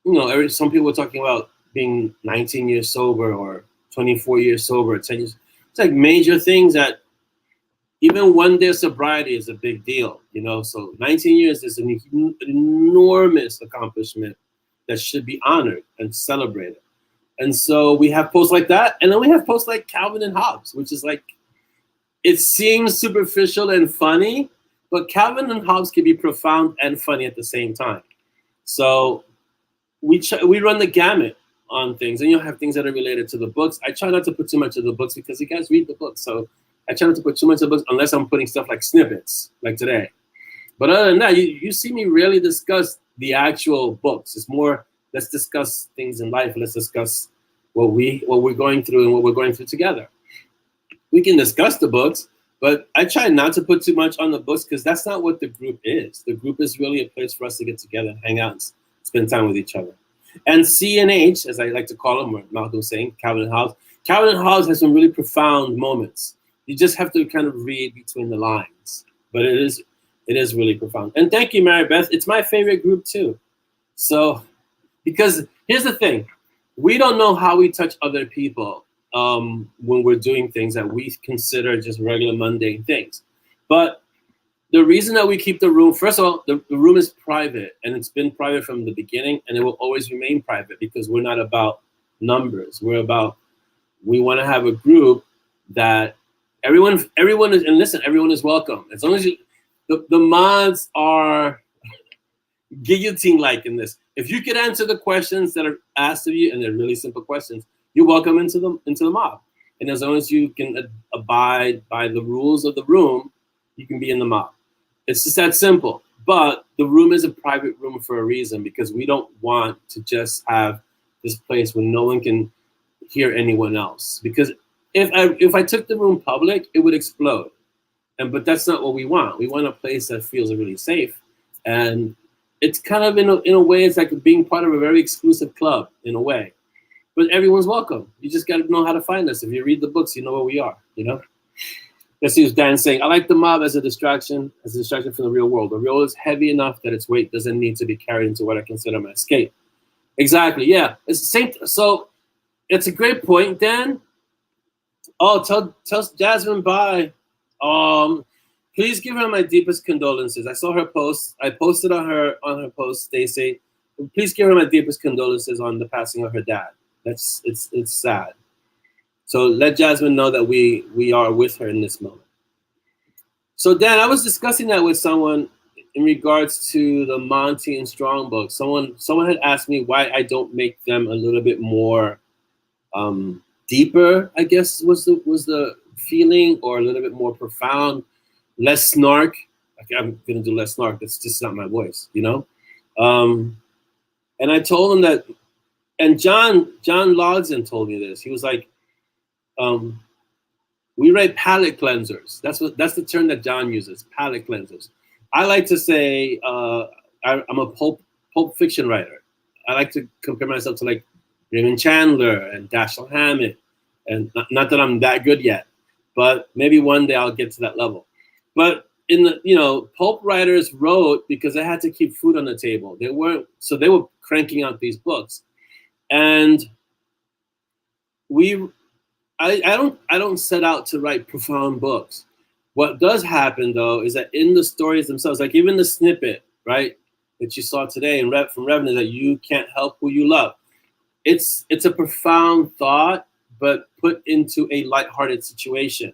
some people were talking about being 19 years sober or 24 years sober, 10 years. It's like major things that even 1 day of sobriety is a big deal, So 19 years is an enormous accomplishment that should be honored and celebrated. And so we have posts like that. And then we have posts like Calvin and Hobbes, which is like, it seems superficial and funny, but Calvin and Hobbes can be profound and funny at the same time. So we run the gamut on things, and you'll have things that are related to the books. I try not to put too much of the books because you guys read the books. So I try not to put too much of the books unless I'm putting stuff like snippets, like today. But other than that, you see me rarely discuss the actual books. It's more, let's discuss things in life. Let's discuss what we're going through and what we're going through together. We can discuss the books, but I try not to put too much on the books because that's not what the group is. The group is really a place for us to get together and hang out and spend time with each other. And C and H, as I like to call them, or Malcolm was saying, Calvin and Hobbes. Calvin and Hobbes has some really profound moments. You just have to kind of read between the lines, but it is really profound. And thank you, Mary Beth. It's my favorite group too. So, because here's the thing, we don't know how we touch other people when we're doing things that we consider just regular mundane things. But the reason that we keep the room, first of all, the room is private, and it's been private from the beginning, and it will always remain private because we're not about numbers. We want to have a group that everyone is, and listen, everyone is welcome. As long as the mods are guillotine-like in this. If you could answer the questions that are asked of you, and they're really simple questions, you're welcome into the mob. And as long as you can abide by the rules of the room, you can be in the mob. It's just that simple. But the room is a private room for a reason, because we don't want to just have this place where no one can hear anyone else. Because if I took the room public, it would explode. But that's not what we want. We want a place that feels really safe. And it's kind of in a way, it's like being part of a very exclusive club in a way. But everyone's welcome. You just got to know how to find us. If you read the books, you know where we are, Let's see what Dan's saying. I like the mob as a distraction from the real world. The real world is heavy enough that its weight doesn't need to be carried into what I consider my escape. Exactly, yeah. It's the same. So it's a great point, Dan. Oh, tell Jasmine bye. Please give her my deepest condolences. I saw her post. I posted on her post, Stacy. Please give her my deepest condolences on the passing of her dad. It's sad. So let Jasmine know that we are with her in this moment. So Dan, I was discussing that with someone in regards to the Monty and Strong books. Someone had asked me why I don't make them a little bit more deeper, I guess was the feeling, or a little bit more profound, less snark. Okay, I'm gonna do less snark. That's just not my voice, And I told him that, and John Lodson told me this. He was like, we write palate cleansers. That's the term that John uses, palate cleansers. I like to say I'm a pulp fiction writer. I like to compare myself to like Raymond Chandler and Dashiell Hammett, and not that I'm that good yet, but maybe one day I'll get to that level. But in the, you know, pulp writers wrote because they had to keep food on the table. They weren't, so they were cranking out these books. And I don't set out to write profound books. What does happen though is that in the stories themselves, like even the snippet, right, that you saw today from Revenant, that you can't help who you love. It's a profound thought, but put into a lighthearted situation.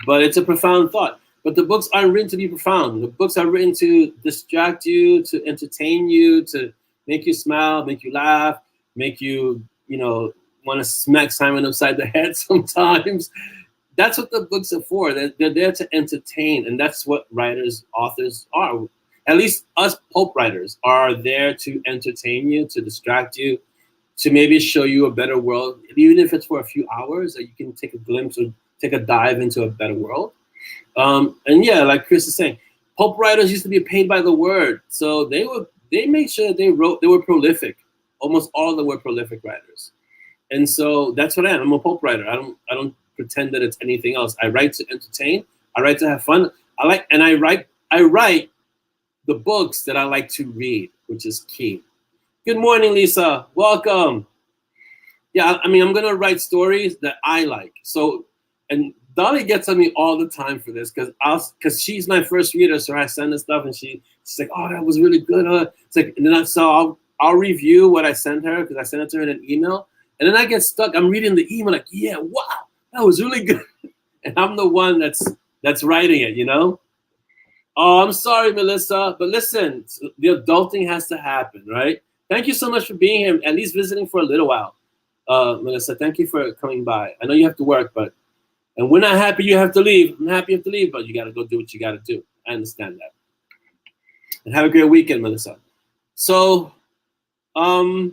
But it's a profound thought. But the books aren't written to be profound. The books are written to distract you, to entertain you, to make you smile, make you laugh, make you, you know, want to smack Simon upside the head sometimes. That's what the books are for. They're there to entertain, and that's what writers, authors are. At least us pulp writers are there to entertain you, to distract you, to maybe show you a better world, even if it's for a few hours, that you can take a glimpse or take a dive into a better world. And yeah, like Chris is saying, pulp writers used to be paid by the word, so they made sure they were prolific. Almost all of them were prolific writers, and so that's what I am. I'm a pulp writer. I don't pretend that it's anything else. I write to entertain. I write to have fun. I write the books that I like to read, which is key. Good morning, Lisa. Welcome. Yeah, I mean, I'm gonna write stories that I like. So, and Dolly gets on me all the time for this because she's my first reader, so I send her stuff and she's like, "Oh, that was really good." It's like, and then I'll review what I send her because I send it to her in an email, and then I get stuck. I'm reading the email like, "Yeah, wow, that was really good," and I'm the one that's writing it, you know. Oh, I'm sorry, Melissa, but listen, the adulting has to happen, right? Thank you so much for being here, at least visiting for a little while, Melissa. Thank you for coming by. I know you have to work, and we're not happy you have to leave. I'm happy you have to leave, but you got to go do what you got to do. I understand that. And have a great weekend, Melissa. So, I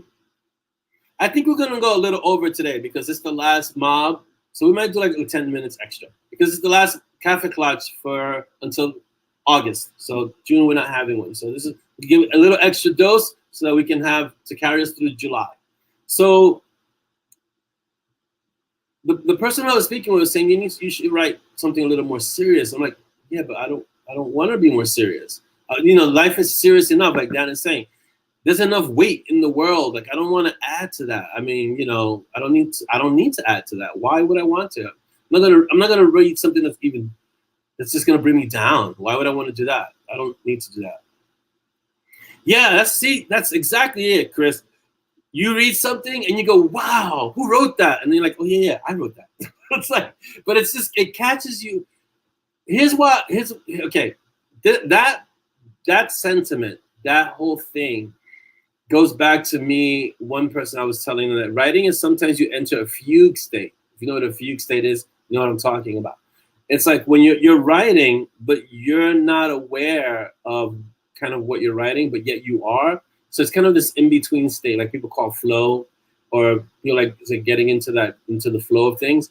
think we're going to go a little over today because it's the last mob. So we might do like 10 minutes extra because it's the last Kaffeeklatsch until August. So June, we're not having one. So this is, we give it a little extra dose so that we can have to carry us through July. So the person I was speaking with was saying you should write something a little more serious. I'm like, yeah, but I don't want to be more serious. You know, life is serious enough. Like Dan is saying, there's enough weight in the world. Like I don't want to add to that. I mean, you know, I don't need to add to that. Why would I want to? I'm not gonna read something that's just gonna bring me down. Why would I want to do that? I don't need to do that. Yeah, that's exactly it, Chris. You read something and you go, wow, who wrote that? And then you're like, oh yeah, I wrote that. It's like, but it's just, it catches you. Okay, that sentiment, that whole thing goes back to me, one person I was telling them that writing is sometimes you enter a fugue state. If you know what a fugue state is, you know what I'm talking about. It's like when you're writing, but you're not aware of kind of what you're writing, but yet you are. So it's kind of this in-between state, like people call flow, or you're like getting into the flow of things.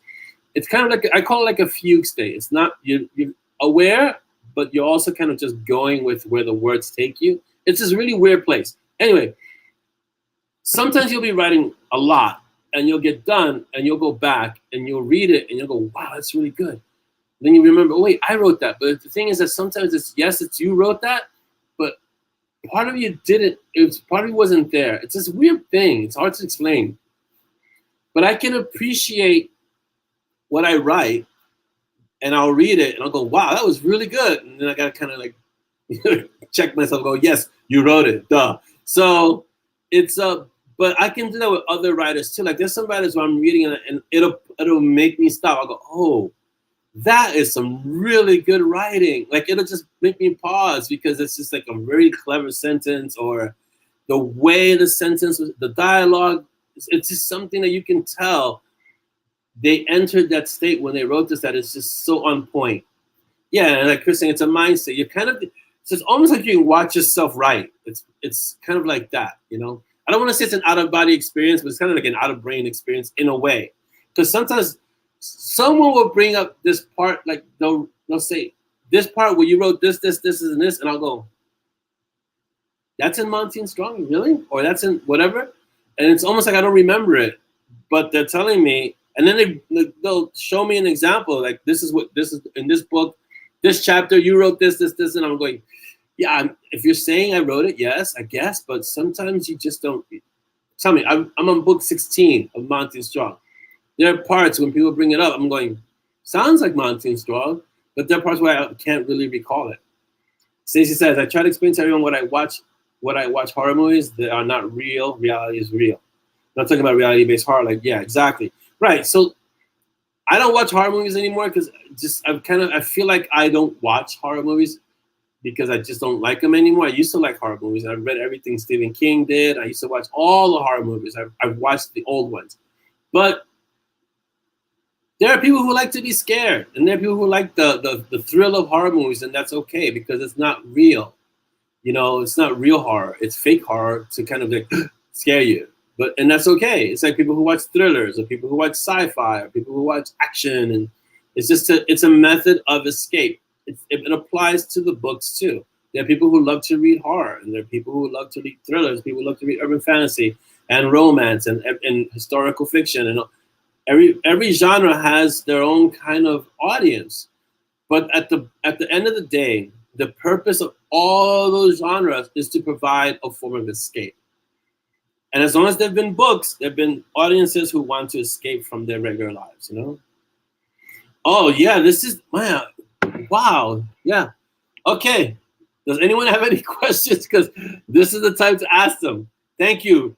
It's kind of like, I call it like a fugue state. It's not, you're aware, but you're also kind of just going with where the words take you. It's this really weird place. Anyway, sometimes you'll be writing a lot and you'll get done and you'll go back and you'll read it and you'll go, wow, that's really good. Then you remember, oh, wait, I wrote that. But the thing is that sometimes it's you wrote that, but part of you didn't. Part of you wasn't there. It's this weird thing. It's hard to explain. But I can appreciate what I write, and I'll read it, and I'll go, wow, that was really good. And then I got to kind of like check myself, go, yes, you wrote it, duh. So it's but I can do that with other writers too. Like there's some writers where I'm reading and it'll make me stop. I'll go, oh, that is some really good writing. Like it'll just make me pause because it's just like a very clever sentence, or the way the sentence was, the dialogue, it's just something that you can tell they entered that state when they wrote this, that it's just so on point. Yeah, and like Chris saying, it's a mindset. You're kind of, so it's almost like you can watch yourself write. It's kind of like that, you know? I don't want to say it's an out-of-body experience, but it's kind of like an out-of-brain experience in a way. Because sometimes someone will bring up this part, like they'll say, this part where you wrote this, and this, and I'll go, that's in Monty and Strong, really? Or that's in whatever? And it's almost like I don't remember it, but they're telling me And then they'll show me an example, like this is in this book, this chapter, you wrote this, and I'm going, yeah, if you're saying I wrote it, yes, I guess, but sometimes you just don't. Tell me, I'm on book 16 of Monty and Strong. There are parts when people bring it up, I'm going, sounds like Monty and Strong, but there are parts where I can't really recall it. Stacey says, I try to explain to everyone what I watch horror movies that are not real. Reality is real. I'm not talking about reality-based horror. Like, yeah, exactly. Right. So I don't watch horror movies anymore because I feel like I don't watch horror movies because I just don't like them anymore. I used to like horror movies. I've read everything Stephen King did. I used to watch all the horror movies. I've watched the old ones. But there are people who like to be scared, and there are people who like the thrill of horror movies, and that's okay because it's not real. You know, it's not real horror. It's fake horror to kind of like scare you. And that's okay. It's like people who watch thrillers, or people who watch sci-fi, or people who watch action, and it's a method of escape. It applies to the books too. There are people who love to read horror, and there are people who love to read thrillers. People who love to read urban fantasy and romance and historical fiction, and every genre has their own kind of audience. But at the end of the day, the purpose of all those genres is to provide a form of escape. And as long as there've been books, there've been audiences who want to escape from their regular lives, you know? Oh yeah, this is, wow, yeah. Okay, does anyone have any questions? Because this is the time to ask them. Thank you,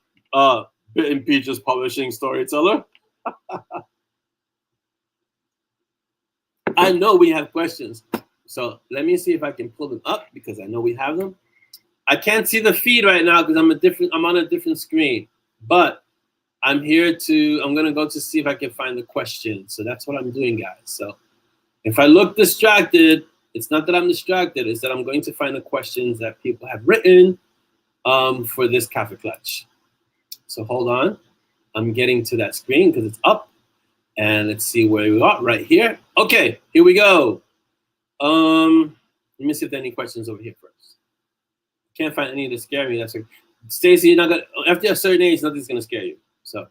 Bit and Peaches Publishing Storyteller. I know we have questions. So let me see if I can pull them up because I know we have them. I can't see the feed right now because I'm on a different screen. But I'm gonna go to see if I can find the question. So that's what I'm doing, guys. So if I look distracted, it's not that I'm distracted, it's that I'm going to find the questions that people have written for this Kaffeeklatsch. So hold on. I'm getting to that screen because it's up. And let's see where we are, right here. Okay, here we go. Let me see if there are any questions over here first. Can't find any to scare me. That's like, Stacey, you're not gonna, after a certain age, nothing's gonna scare you. So,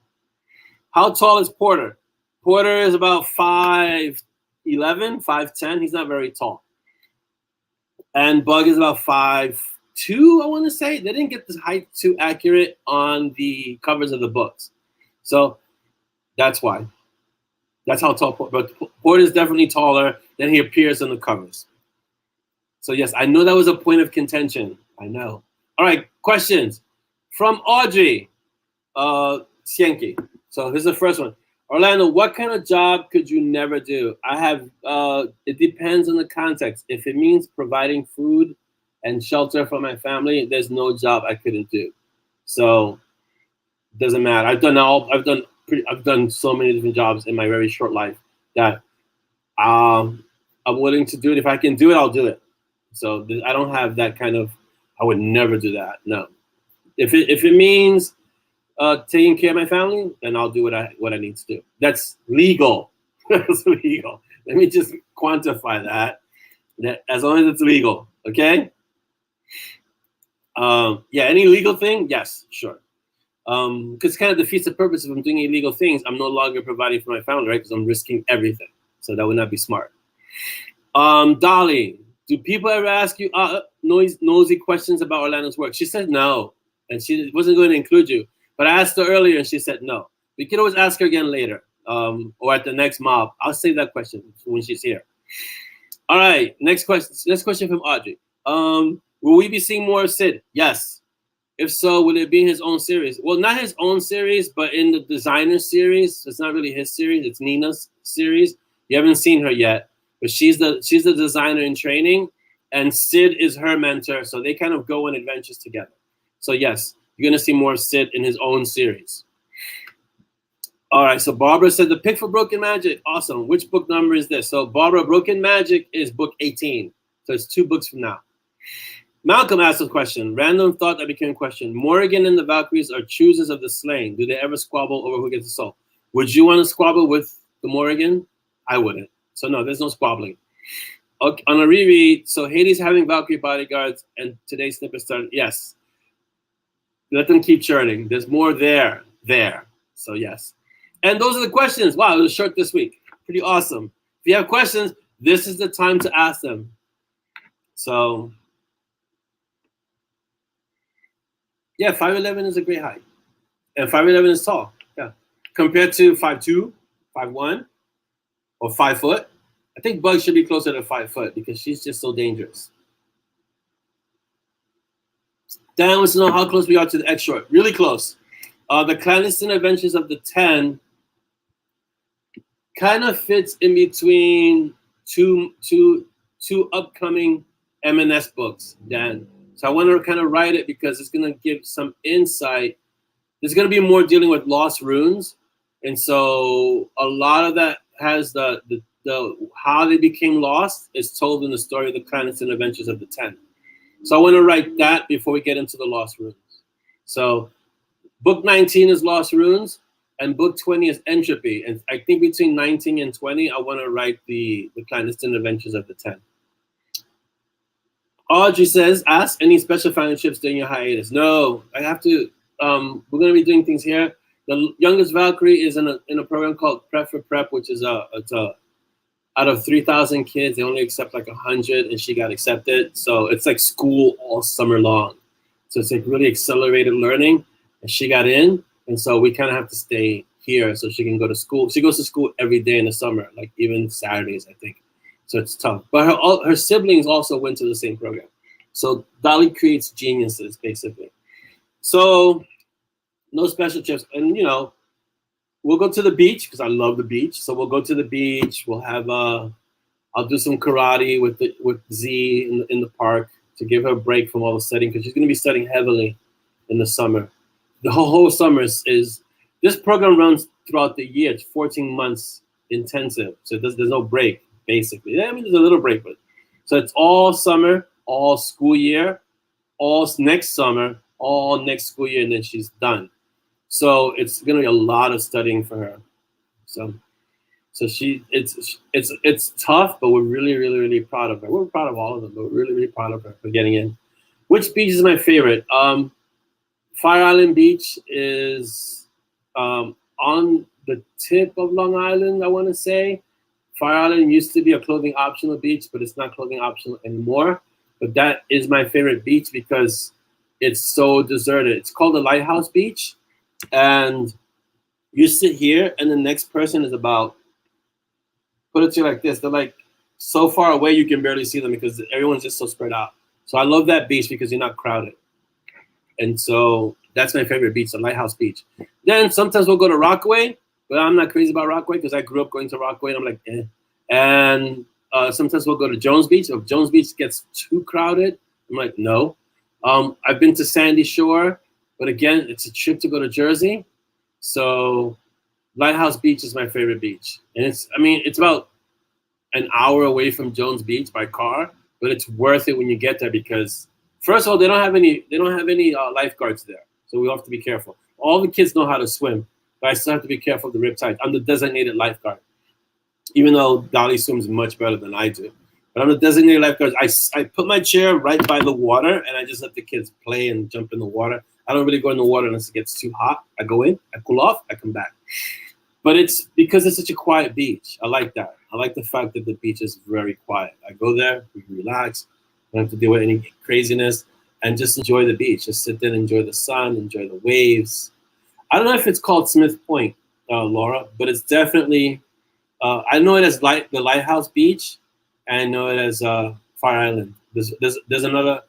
how tall is Porter? Porter is about 5'11", 5'10". He's not very tall. And Bug is about 5'2", I want to say. They didn't get the height too accurate on the covers of the books. So, that's why. That's how tall Porter, but Porter is definitely taller than he appears on the covers. So yes, I know that was a point of contention. I know. All right, questions from Audrey Sienki. So here's the first one. Orlando, what kind of job could you never do? I have, it depends on the context. If it means providing food and shelter for my family, there's no job I couldn't do. So it doesn't matter. I've done so many different jobs in my very short life that I'm willing to do it. If I can do it, I'll do it. So I don't have that kind of, I would never do that. No. If it means taking care of my family, then I'll do what I need to do. That's legal. That's legal. Let me just quantify that as long as it's legal, okay? Yeah, any legal thing? Yes, sure. Because it kind of defeats the purpose. If I'm doing illegal things, I'm no longer providing for my family, right? Because I'm risking everything. So that would not be smart. Dolly, do people ever ask you nosy questions about Orlando's work? She said no, and she wasn't going to include you. But I asked her earlier, and she said no. We can always ask her again later, or at the next MoB. I'll save that question when she's here. All right, next question. Next question from Audrey. Will we be seeing more of Sid? Yes. If so, will it be in his own series? Well, not his own series, but in the designer series. It's not really his series. It's Nina's series. You haven't seen her yet, but she's the designer in training, and Sid is her mentor. So they kind of go on adventures together. So yes, you're gonna see more of Sid in his own series. All right. So Barbara said the pick for Broken Magic. Awesome. Which book number is this? So Barbara, Broken Magic is book 18. So it's 2 books from now. Malcolm asked a question. Random thought that became a question. Morrigan and the Valkyries are choosers of the slain. Do they ever squabble over who gets the soul? Would you want to squabble with the Morrigan? I wouldn't. So no, there's no squabbling. Okay, on a reread, so Hades having Valkyrie bodyguards and today's snippet started. Yes. Let them keep churning. There's more there. So yes. And those are the questions. Wow, it was short this week. Pretty awesome. If you have questions, this is the time to ask them. So, yeah, 5'11" is a great height. And 5'11" is tall, yeah. Compared to 5'2", 5'1", or 5 foot. I think Bug should be closer to 5 foot because she's just so dangerous. Dan wants to know how close we are to the X-Short. Really close. The Clandestine Adventures of the 10 kind of fits in between two upcoming M&S books, Dan. So I want to kind of write it because it's going to give some insight. There's going to be more dealing with lost runes. And so a lot of that has the how they became lost is told in the story of the Clandestine Adventures of the 10. So I want to write that before we get into the lost runes. So book 19 is lost runes, and book 20 is entropy. And I think between 19 and 20, I want to write the Clandestine Adventures of the 10. Audrey says, ask any special fellowships during your hiatus. No, I have to. We're going to be doing things here. The youngest Valkyrie is in a program called Prep for Prep, which is out of 3,000 kids, they only accept like 100, and she got accepted. So it's like school all summer long. So it's like really accelerated learning, and she got in, and so we kind of have to stay here so she can go to school. She goes to school every day in the summer, like even Saturdays, I think. So it's tough. But her siblings also went to the same program. So Dolly creates geniuses, basically. So no special trips, and you know, we'll go to the beach because I love the beach. So we'll go to the beach. We'll have I'll do some karate with Z in the park to give her a break from all the studying because she's going to be studying heavily in the summer. The whole summer is this program runs throughout the year. It's 14 months intensive, so there's no break basically. Yeah, I mean there's a little break, but so it's all summer, all school year, all next summer, all next school year, and then she's done. So it's gonna be a lot of studying for her. So it's tough, but we're really proud of her. We're proud of all of them, but we're really proud of her for getting in. Which beach is my favorite? Fire Island Beach is on the tip of Long Island, I want to say. Fire Island used to be a clothing optional beach, but it's not clothing optional anymore. But that is my favorite beach because it's so deserted. It's called the Lighthouse Beach. And you sit here and the next person is about, put it to you like this, they're like so far away you can barely see them because everyone's just so spread out. So I love that beach because you're not crowded. And so that's my favorite beach, the Lighthouse Beach. Then sometimes we'll go to Rockaway, but I'm not crazy about Rockaway because I grew up going to Rockaway and I'm like, eh. And sometimes we'll go to Jones Beach. If Jones Beach gets too crowded, I'm like, no. I've been to Sandy Shore, but again, it's a trip to go to Jersey. So Lighthouse Beach is my favorite beach. And it's about an hour away from Jones Beach by car, but it's worth it when you get there because first of all, they don't have any lifeguards there. So we have to be careful. All the kids know how to swim, but I still have to be careful of the riptide. I'm the designated lifeguard, even though Dolly swims much better than I do. But I'm the designated lifeguard. I put my chair right by the water, and I just let the kids play and jump in the water. I don't really go in the water unless it gets too hot. I go in, I cool off, I come back. But it's because it's such a quiet beach. I like that. I like the fact that the beach is very quiet. I go there, we relax, don't have to deal with any craziness, and just enjoy the beach. Just sit there and enjoy the sun, enjoy the waves. I don't know if it's called Smith Point, Laura, but it's definitely, I know it as the Lighthouse Beach, and I know it as Fire Island. There's another,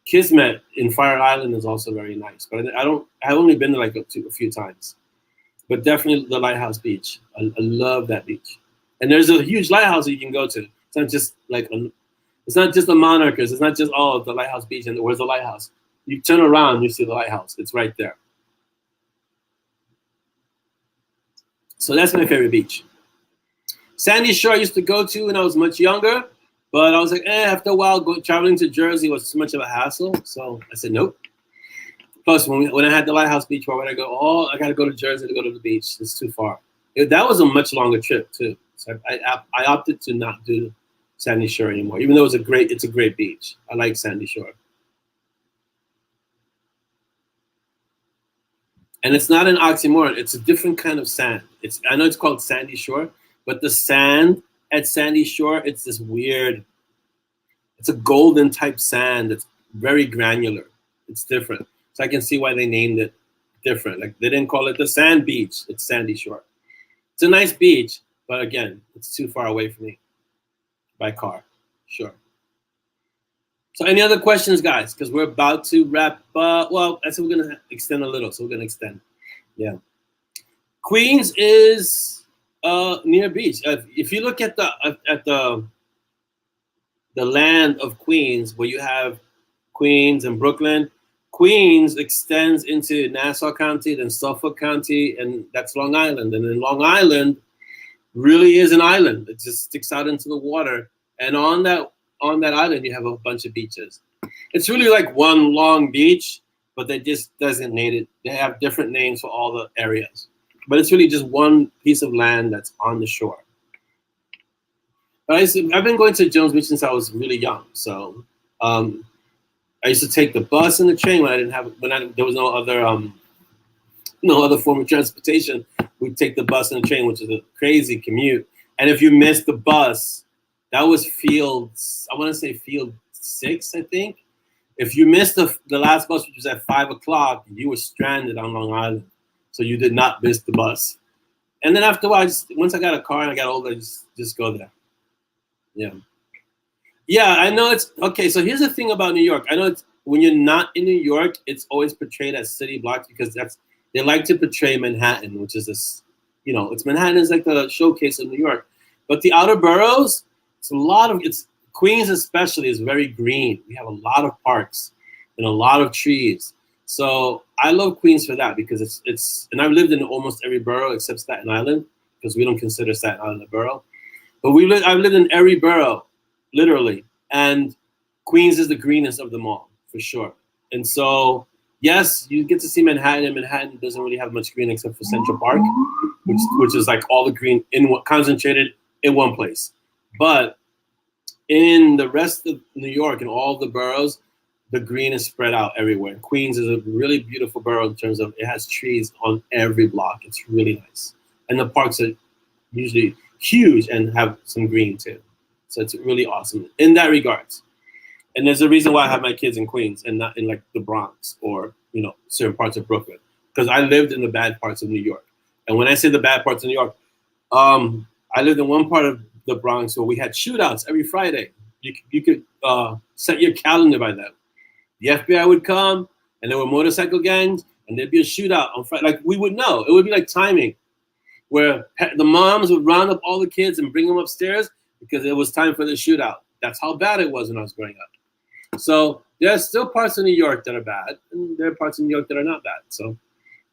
Kismet in Fire Island is also very nice, but I've only been there like a few times. But definitely the Lighthouse Beach. I love that beach. And there's a huge lighthouse that you can go to. It's not just like, it's not just the Monarchers. It's not just, the Lighthouse Beach and where's the lighthouse? You turn around, you see the lighthouse. It's right there. So that's my favorite beach. Sandy Shore I used to go to when I was much younger, but I was like, after a while, traveling to Jersey was too much of a hassle. So I said, nope. Plus, when I had the Lighthouse Beach, where would I go? I got to go to Jersey to go to the beach. It's too far. That was a much longer trip, too. So I opted to not do Sandy Shore anymore, even though it's a great beach. I like Sandy Shore. And it's not an oxymoron. It's a different kind of sand. I know it's called sandy shore, but the sand at Sandy Shore, it's this weird, it's a golden type sand that's very granular. It's different. So I can see why they named it different. Like they didn't call it the sand beach, it's Sandy Shore. It's a nice beach, but again, it's too far away from me by car, sure. So any other questions, guys? Because we're about to wrap up. Well, I said we're gonna extend a little, so we're gonna extend. Yeah. Queens is near beach. If you look at the land of Queens, where you have Queens and Brooklyn, Queens extends into Nassau County, then Suffolk County, and that's Long Island. And then Long Island really is an island. It just sticks out into the water, and on that island you have a bunch of beaches. It's really like one long beach, but they just designate it. They have different names for all the areas, but it's really just one piece of land that's on the shore. But I've been going to Jones Beach since I was really young. So I used to take the bus and the train when there was no other form of transportation. We'd take the bus and the train, which is a crazy commute. And if you missed the bus, that was field 6, I think. If you missed the last bus, which was at 5 o'clock, you were stranded on Long Island. So you did not miss the bus. And then after a while, once I got a car and I got older, I just go there. Yeah. Yeah, I know it's okay. So here's the thing about New York. I know it's when you're not in New York, it's always portrayed as city blocks because they like to portray Manhattan, which is this, Manhattan is like the showcase of New York. But the outer boroughs, Queens especially is very green. We have a lot of parks and a lot of trees. So I love Queens for that because and I've lived in almost every borough except Staten Island because we don't consider Staten Island a borough. But I've lived in every borough, literally. And Queens is the greenest of them all, for sure. And so, yes, you get to see Manhattan, and Manhattan doesn't really have much green except for Central Park, which is like all the green concentrated in one place. But in the rest of New York and all the boroughs, the green is spread out everywhere. Queens is a really beautiful borough in terms of it has trees on every block. It's really nice. And the parks are usually huge and have some green too. So it's really awesome in that regards. And there's a reason why I have my kids in Queens and not in like the Bronx or, certain parts of Brooklyn. Because I lived in the bad parts of New York. And when I say the bad parts of New York, I lived in one part of the Bronx where we had shootouts every Friday. You could set your calendar by that. The FBI would come, and there were motorcycle gangs, and there'd be a shootout on Friday. Like, we would know. It would be like timing, where the moms would round up all the kids and bring them upstairs because it was time for the shootout. That's how bad it was when I was growing up. So there's still parts of New York that are bad, and there are parts of New York that are not bad. So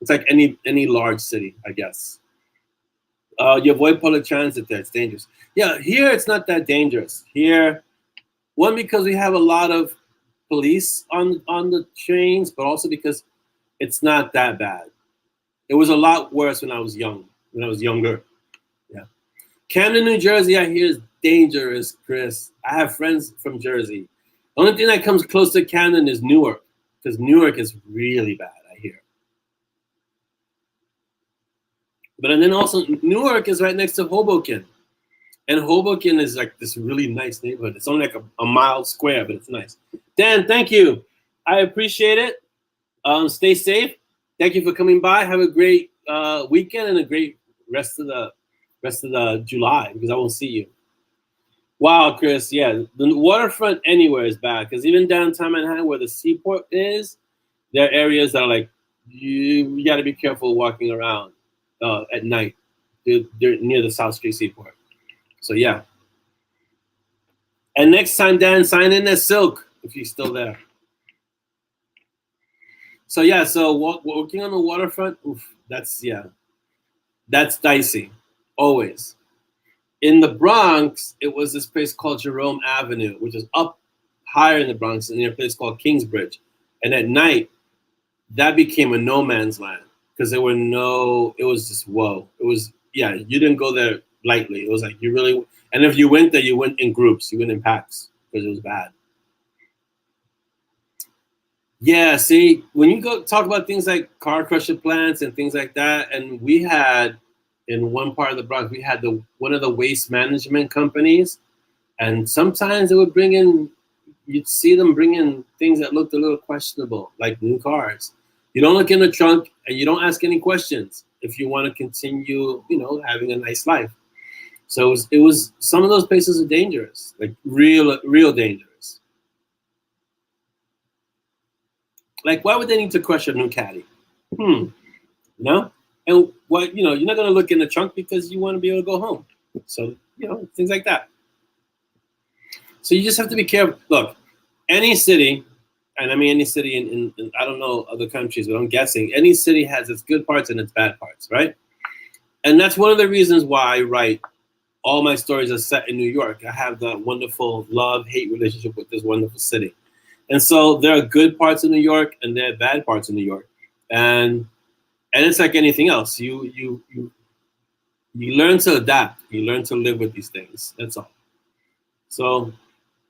it's like any large city, I guess. You avoid public transit there. It's dangerous. Yeah, here it's not that dangerous. Here, one, because we have a lot of police on the trains, but also because it's not that bad. It was a lot worse when I was younger. Yeah. Camden, New Jersey, I hear is dangerous, Chris. I have friends from Jersey. The only thing that comes close to Camden is Newark, because Newark is really bad, I hear. But and then also Newark is right next to Hoboken. And Hoboken is like this really nice neighborhood. It's only like a mile square, but it's nice. Dan, thank you. I appreciate it. Stay safe. Thank you for coming by. Have a great weekend and a great rest of the July, because I won't see you. Wow, Chris. Yeah, the waterfront anywhere is bad, because even downtown Manhattan, where the seaport is, there are areas that are like you got to be careful walking around at night. They're near the South Street Seaport. So yeah. And next time, Dan, sign in as Silk if you're still there. So yeah, so working on the waterfront, that's dicey, always. In the Bronx, it was this place called Jerome Avenue, which is up higher in the Bronx, near a place called Kingsbridge. And at night, that became a no man's land because it was just whoa. It was, yeah, you didn't go there lightly. It was like and if you went there, you went in groups, you went in packs because it was bad. Yeah, see, when you go talk about things like car crusher plants and things like that, and we had in one part of the Bronx, we had the one of the waste management companies, and sometimes they would bring in, you'd see them bring in things that looked a little questionable, like new cars. You don't look in the trunk and you don't ask any questions if you want to continue, having a nice life. So it was some of those places are dangerous, like real dangerous. Like, why would they need to crush a new caddy? You know? And what, you're not going to look in the trunk because you want to be able to go home. So, things like that. So you just have to be careful. Look, any city, and I mean any city in I don't know other countries, but I'm guessing any city has its good parts and its bad parts, right? And that's one of the reasons why I write all my stories are set in New York. I have that wonderful love-hate relationship with this wonderful city. And so there are good parts of New York and there are bad parts of New York. And it's like anything else. You learn to adapt. You learn to live with these things. That's all. So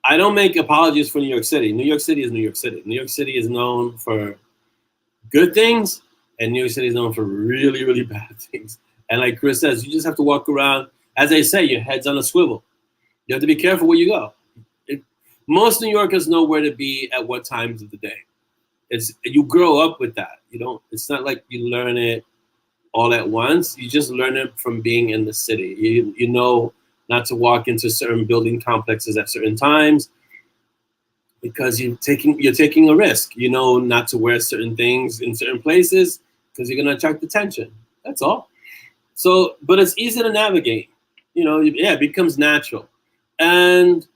I don't make apologies for New York City. New York City is New York City. New York City is known for good things, and New York City is known for really, really bad things. And like Chris says, you just have to walk around. As they say, your head's on a swivel. You have to be careful where you go. Most New Yorkers know where to be at what times of the day. You grow up with that. It's not like you learn it all at once. You just learn it from being in the city. You know not to walk into certain building complexes at certain times because you're taking a risk. You know not to wear certain things in certain places because you're gonna attract attention. That's all. So, but it's easy to navigate. It becomes natural. And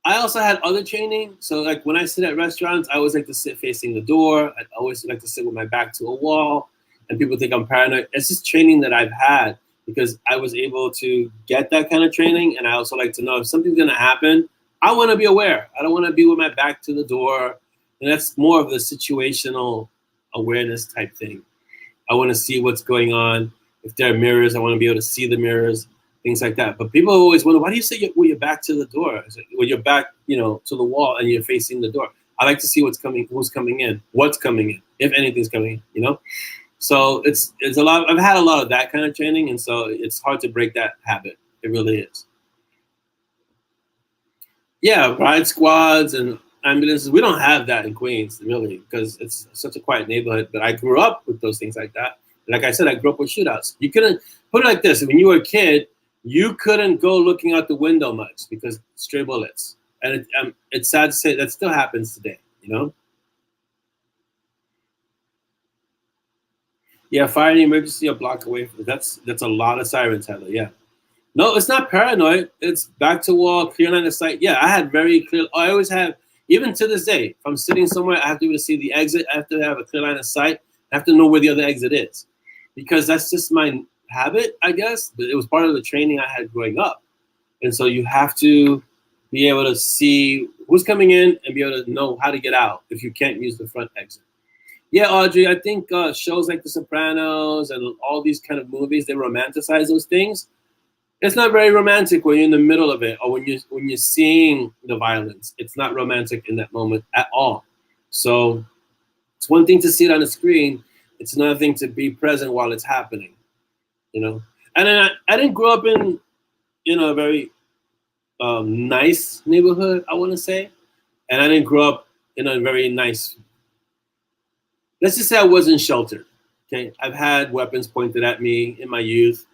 I also had other training. So like when I sit at restaurants, I always like to sit facing the door. I always like to sit with my back to a wall. And people think I'm paranoid. It's just training that I've had because I was able to get that kind of training. And I also like to know if something's going to happen, I want to be aware. I don't want to be with my back to the door. And that's more of the situational awareness type thing. I want to see what's going on. If there are mirrors, I want to be able to see the mirrors, things like that. But people always wonder, why do you say with your back to the door? It's like, with your back, to the wall and you're facing the door. I like to see who's coming in, what's coming in, if anything's coming in, So it's a lot. I've had a lot of that kind of training, and so it's hard to break that habit. It really is. Yeah, ride squads and ambulances. We don't have that in Queens, really, because it's such a quiet neighborhood. But I grew up with those things like that. Like I said, I grew up with shootouts. You couldn't put it like this: when you were a kid, you couldn't go looking out the window much because stray bullets. And it's sad to say that still happens today. Yeah, fire and emergency a block away. That's a lot of sirens, Heather. Yeah. No, it's not paranoid. It's back to wall, clear line of sight. Yeah, I had very clear. I always have, even to this day, if I'm sitting somewhere, I have to be able to see the exit. I have to have a clear line of sight. I have to know where the other exit is, because that's just my habit, I guess. But it was part of the training I had growing up, and so you have to be able to see who's coming in and be able to know how to get out if you can't use the front exit. Yeah, Audrey, I think shows like The Sopranos and all these kind of movies, they romanticize those things. It's not very romantic when you're in the middle of it or when you're seeing the violence. It's not romantic in that moment at all. So it's one thing to see it on the screen. It's another thing to be present while it's happening, And then I didn't grow up in a very nice neighborhood, I want to say. And I didn't grow up in a very nice, let's just say I wasn't sheltered. Okay, I've had weapons pointed at me in my youth.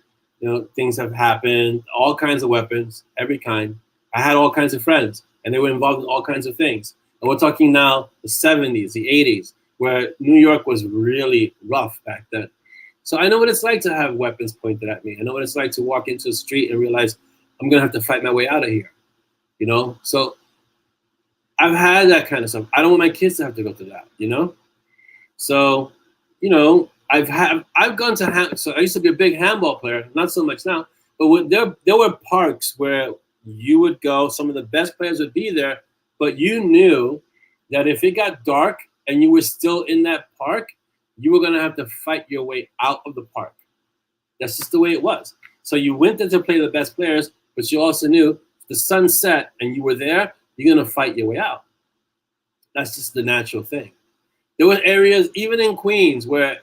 Things have happened, all kinds of weapons, every kind. I had all kinds of friends, and they were involved in all kinds of things. And we're talking now the 70s, the 80s, where New York was really rough back then. So I know what it's like to have weapons pointed at me. I know what it's like to walk into a street and realize I'm going to have to fight my way out of here. So I've had that kind of stuff. I don't want my kids to have to go through that, So, I've gone to so I used to be a big handball player, not so much now, but there were parks where you would go, some of the best players would be there, but you knew that if it got dark and you were still in that park, you were going to have to fight your way out of the park. That's just the way it was. So you went there to play the best players, but you also knew if the sun set and you were there, you're going to fight your way out. That's just the natural thing. There were areas, even in Queens, where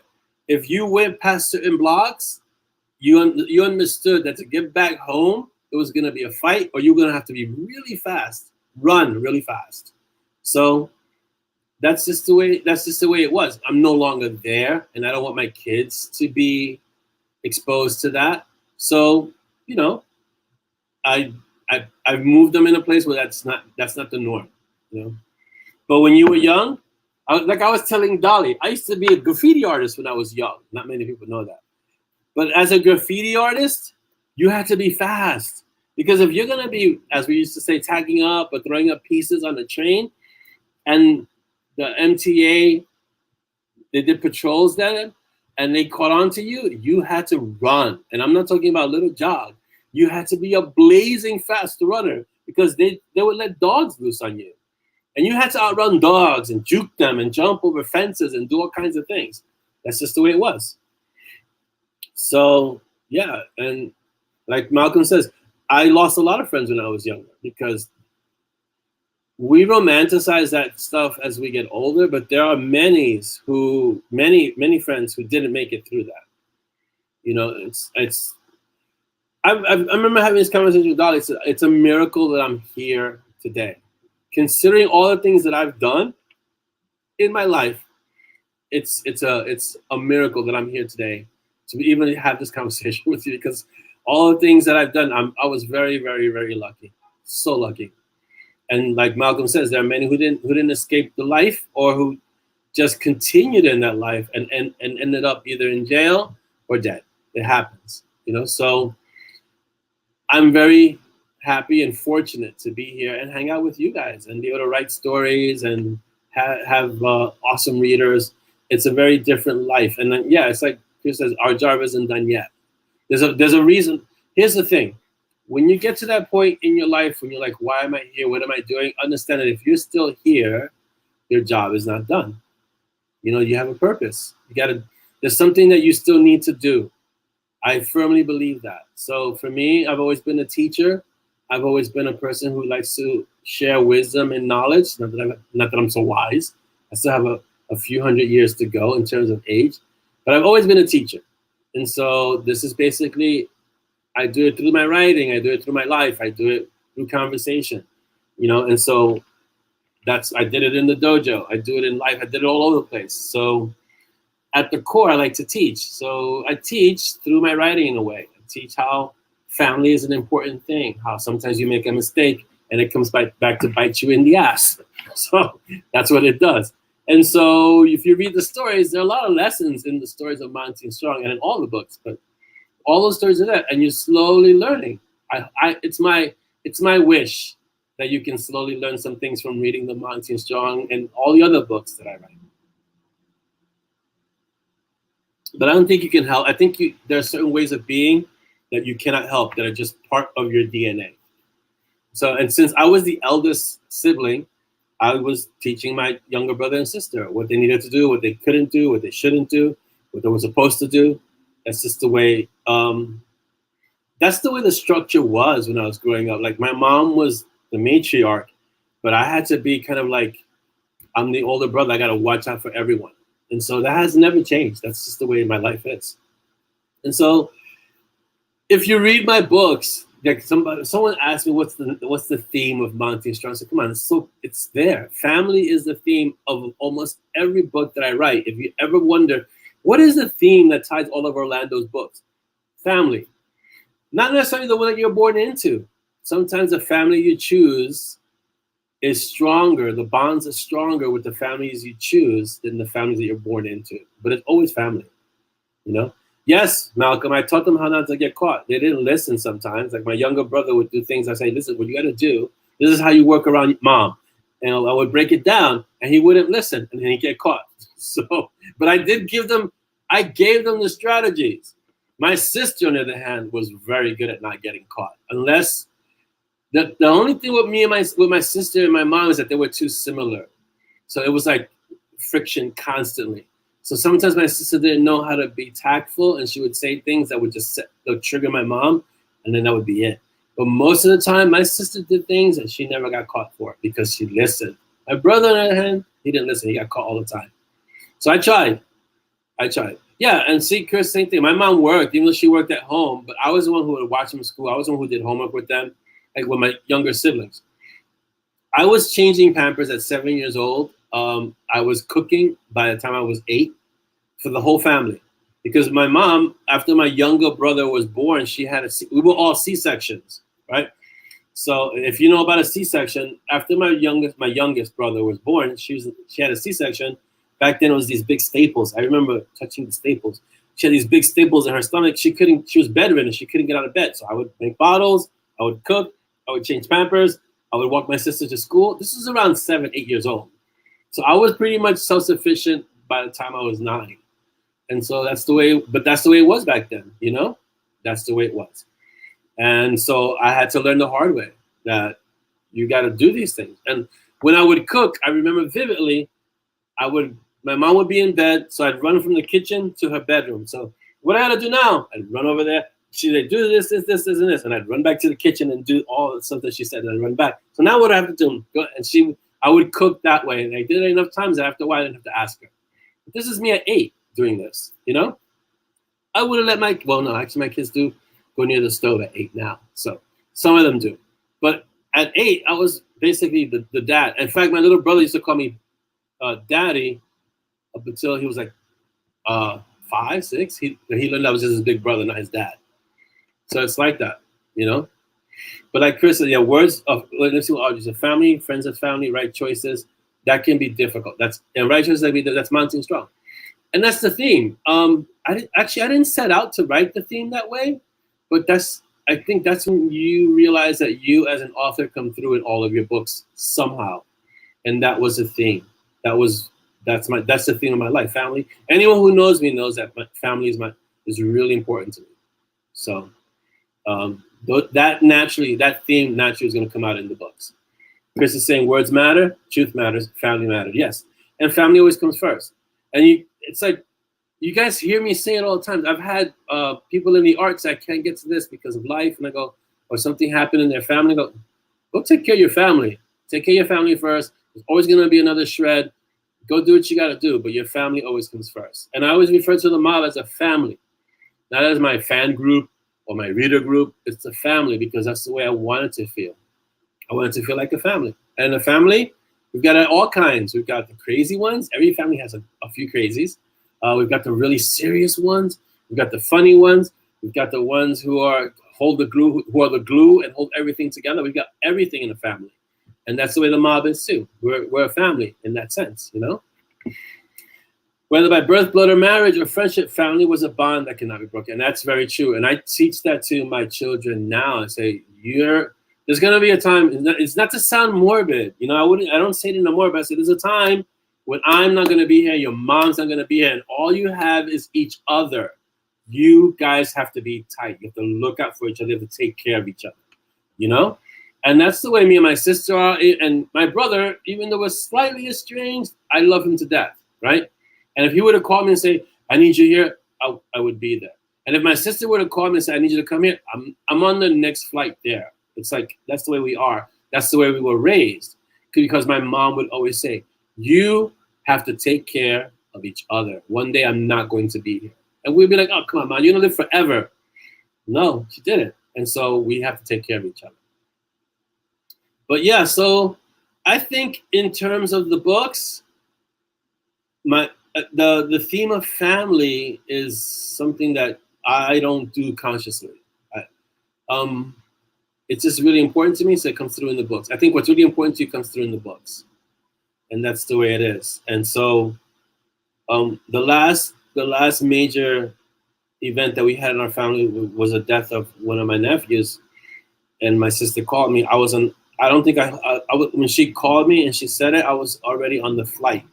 if you went past certain blocks, you understood that to get back home, it was going to be a fight, or you're going to have to be really fast, run really fast. So that's just the way it was. I'm no longer there, and I don't want my kids to be exposed to that. So, you know, I've moved them in a place where that's not the norm, you know. But when you were young, like I was telling Dolly, I used to be a graffiti artist when I was young. Not many people know that. But as a graffiti artist, you had to be fast. Because if you're going to be, as we used to say, tagging up or throwing up pieces on the train, and the MTA, they did patrols then, and they caught on to you, you had to run. And I'm not talking about a little jog. You had to be a blazing fast runner because they would let dogs loose on you. And you had to outrun dogs and juke them and jump over fences and do all kinds of things. That's just the way it was. So, yeah, and like Malcolm says, I lost a lot of friends when I was younger because we romanticize that stuff as we get older, but there are many friends who didn't make it through that. You know, I remember having this conversation with Dolly. It's a miracle that I'm here today. Considering all the things that I've done in my life, it's a miracle that I'm here today to even have this conversation with you, because all the things that I've done, I was very, very, very lucky, so lucky. And like Malcolm says, there are many who didn't escape the life, or who just continued in that life and ended up either in jail or dead. It happens, you know. So I'm very happy and fortunate to be here and hang out with you guys and be able to write stories and have awesome readers. It's a very different life. And then, yeah, it's like Chris says, our job isn't done yet. There's a reason. Here's the thing. When you get to that point in your life when you're like, why am I here? What am I doing? Understand that if you're still here, your job is not done. You know, you have a purpose. There's something that you still need to do. I firmly believe that. So for me, I've always been a teacher. I've always been a person who likes to share wisdom and knowledge. Not that I'm so wise. I still have a few hundred years to go in terms of age, but I've always been a teacher. And so this is basically, I do it through my writing. I do it through my life. I do it through conversation, you know. And so I did it in the dojo. I do it in life. I did it all over the place. So at the core, I like to teach. So I teach through my writing in a way. I teach how family is an important thing, how sometimes you make a mistake and it comes back to bite you in the ass. So that's what it does. And so if you read the stories, there are a lot of lessons in the stories of Monty and Strong and in all the books, but all those stories are there, and you're slowly learning. It's my wish that you can slowly learn some things from reading the Monty and Strong and all the other books that I write. But I don't think you can help. I think there are certain ways of being that you cannot help, that are just part of your DNA. So, and since I was the eldest sibling, I was teaching my younger brother and sister what they needed to do, what they couldn't do, what they shouldn't do, what they were supposed to do. That's just the way, that's the way the structure was when I was growing up. Like my mom was the matriarch, but I had to be kind of like, I'm the older brother, I gotta watch out for everyone. And so that has never changed. That's just the way my life is. And so if you read my books, like someone asked me what's the theme of Monty and Strong. I said, come on, it's there. Family is the theme of almost every book that I write. If you ever wonder, what is the theme that ties all of Orlando's books? Family. Not necessarily the one that you're born into. Sometimes the family you choose is stronger. The bonds are stronger with the families you choose than the families that you're born into. But it's always family, you know? Yes, Malcolm, I taught them how not to get caught. They didn't listen sometimes. Like my younger brother would do things. I say, listen, what you got to do, this is how you work around mom. And I would break it down, and he wouldn't listen, and then he'd get caught. So, but I gave them the strategies. My sister, on the other hand, was very good at not getting caught. Unless, the only thing with me and with my sister and my mom is that they were too similar. So it was like friction constantly. So sometimes my sister didn't know how to be tactful, and she would say things that would just trigger my mom, and then that would be it. But most of the time, my sister did things, and she never got caught for it because she listened My brother, on the other hand, he didn't listen. He got caught all the time. So I tried. Yeah, and see, Chris, same thing. My mom worked, even though she worked at home, but I was the one who would watch them in school. I was the one who did homework with them, like with my younger siblings. I was changing Pampers at 7 years old. I was cooking by the time I was 8 for the whole family. Because my mom, after my younger brother was born, we were all C-sections, right? So if you know about a C-section, after my youngest brother was born, she had a C-section. Back then it was these big staples. I remember touching the staples. She had these big staples in her stomach. She was bedridden. She couldn't get out of bed. So I would make bottles. I would cook. I would change Pampers. I would walk my sister to school. This was around 7, 8 years old. So I was pretty much self-sufficient by the time I was 9. And so that's the way it was back then, you know? That's the way it was. And so I had to learn the hard way that you got to do these things. And when I would cook, I remember vividly, my mom would be in bed, so I'd run from the kitchen to her bedroom. So what I had to do now, I'd run over there. She'd say, do this, and this. And I'd run back to the kitchen and do all the stuff that she said, and I'd run back. So now what I have to do, I would cook that way. And I did it enough times that after a while I didn't have to ask her. But this is me at 8 doing this, you know? I would have let my kids do go near the stove at 8 now. So some of them do. But at 8, I was basically the dad. In fact, my little brother used to call me daddy up until he was like 5, 6. He learned I was just his big brother, not his dad. So it's like that, you know? But like Chris said, yeah, words of, let's see what are family, friends of family, right choices, that can be difficult. Right choices, that's mounting strong. And that's the theme. I didn't set out to write the theme that way, but I think that's when you realize that you as an author come through in all of your books somehow. And that was a theme. That's the theme of my life. Family. Anyone who knows me knows that my family is really important to me. So that theme naturally is going to come out in the books. Chris is saying words matter, truth matters, family matters. Yes, and family always comes first. And it's like you guys hear me say it all the time. I've had people in the arts that can't get to this because of life, and I go, or something happened in their family. I go take care of your family. Take care of your family first. There's always going to be another shred. Go do what you got to do, but your family always comes first. And I always refer to the MoB as a family, not as my fan group or my reader group. It's a family because that's the way I wanted to feel. I wanted to feel like a family. And a family, we've got all kinds. We've got the crazy ones. Every family has a few crazies. We've got the really serious ones. We've got the funny ones. We've got the ones who are the glue and hold everything together. We've got everything in a family. And that's the way the MoB is too. We're a family in that sense, you know? Whether by birth, blood, or marriage, or friendship, family was a bond that cannot be broken. And that's very true. And I teach that to my children now. I say, there's going to be a time, it's not to sound morbid. You know, I don't say it in a morbid, I say there's a time when I'm not going to be here, your mom's not going to be here, and all you have is each other. You guys have to be tight. You have to look out for each other. You have to take care of each other, you know? And that's the way me and my sister are. And my brother, even though we're slightly estranged, I love him to death, right? And if he would have called me and say, I need you here, I would be there. And if my sister would have called me and said, I need you to come here, I'm on the next flight there. It's like, that's the way we are. That's the way we were raised. Because my mom would always say, you have to take care of each other. One day I'm not going to be here. And we'd be like, oh, come on, Mom, you're going to live forever. No, she didn't. And so we have to take care of each other. But yeah, so I think in terms of the books, the theme of family is something that I don't do consciously. It's just really important to me, so it comes through in the books. I think what's really important to you comes through in the books. And that's the way it is. And so the last major event that we had in our family was a death of one of my nephews. And my sister called me. When she called me and she said it, I was already on the flight.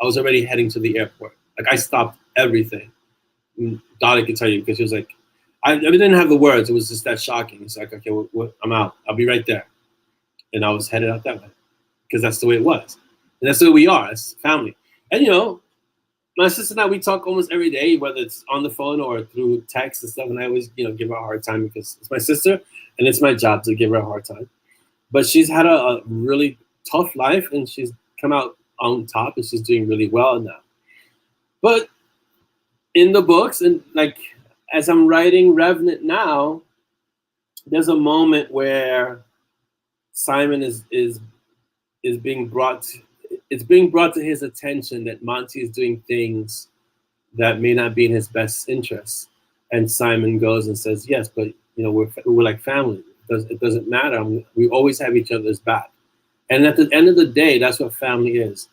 I was already heading to the airport. Like, I stopped everything. Dottie can tell you, because she was like, I didn't have the words. It was just that shocking. It's like, okay, I'm out. I'll be right there. And I was headed out that way because that's the way it was. And that's the way we are as family. And, you know, my sister and I, we talk almost every day, whether it's on the phone or through text and stuff. And I always, you know, give her a hard time because it's my sister and it's my job to give her a hard time. But she's had a really tough life and she's come out on top. And she's doing really well now. But in the books, and like as I'm writing Revenant now, there's a moment where Simon is being brought to his attention that Monty is doing things that may not be in his best interest. And Simon goes and says, yes, but you know, we're like family. It doesn't matter. We always have each other's back. And at the end of the day, that's what family is.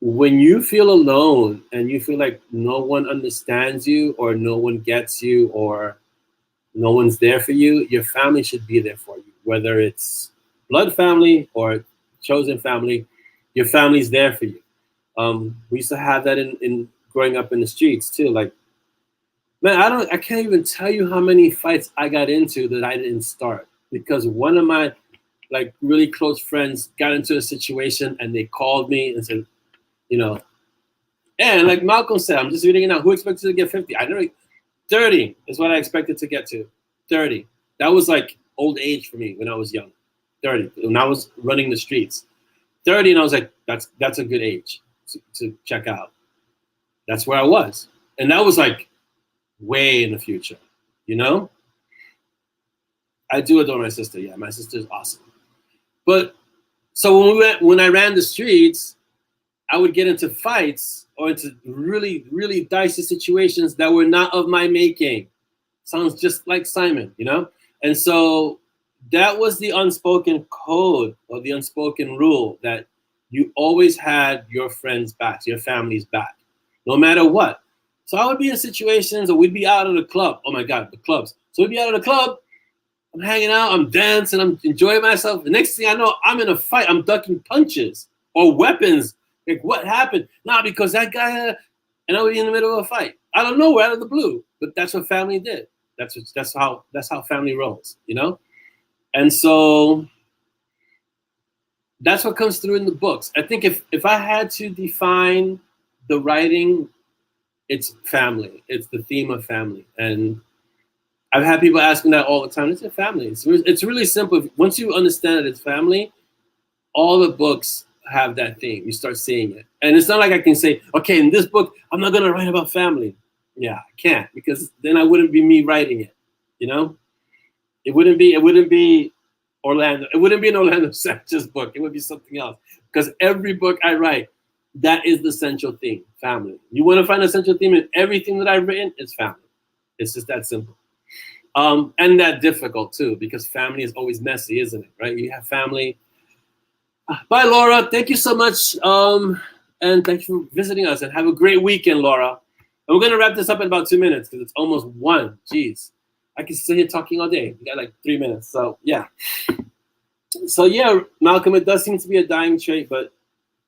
When you feel alone and you feel like no one understands you or no one gets you or no one's there for you, your family should be there for you. Whether it's blood family or chosen family, your family's there for you. We used to have that in growing up in the streets too. Like, man, I can't even tell you how many fights I got into that I didn't start because one of my like really close friends got into a situation and they called me and said, you know, and like Malcolm said, I'm just reading it now. Who expected to get 50? I know 30 is what I expected to get to. 30. That was like old age for me when I was young. 30. When I was running the streets. 30, and I was like, that's a good age to check out. That's where I was. And that was like way in the future, you know? I do adore my sister. Yeah, my sister is awesome. But so when I ran the streets, I would get into fights or into really, really dicey situations that were not of my making. Sounds just like Simon, you know? And so that was the unspoken code or the unspoken rule that you always had your friends' backs, your family's back, no matter what. So I would be in situations or we'd be out of the club. Oh my God, the clubs. So we'd be out of the club. I'm hanging out, I'm dancing, I'm enjoying myself. The next thing I know, I'm in a fight. I'm ducking punches or weapons. Like, what happened? Nah, because that guy, and I would be in the middle of a fight. I don't know, out of the blue. But that's what family did. That's how family rolls, you know? And so that's what comes through in the books. I think if I had to define the writing, it's family. It's the theme of family. And I've had people asking that all the time. It's a family. It's really simple. Once you understand that it's family, all the books have that theme. You start seeing it. And it's not like I can say, okay, in this book, I'm not going to write about family. Yeah, I can't, because then I wouldn't be me writing it, you know? It wouldn't be Orlando. It wouldn't be an Orlando Sanchez book. It would be something else. Because every book I write, that is the central theme, family. You want to find a central theme in everything that I've written, it's family. It's just that simple. And that difficult too, because family is always messy, isn't it? Right? You have family. Bye, Laura. Thank you so much. And thank you for visiting us. And have a great weekend, Laura. And we're going to wrap this up in about 2 minutes because it's almost 1. Jeez. I can sit here talking all day. We got like 3 minutes. So, yeah. So, yeah, Malcolm, it does seem to be a dying trait, but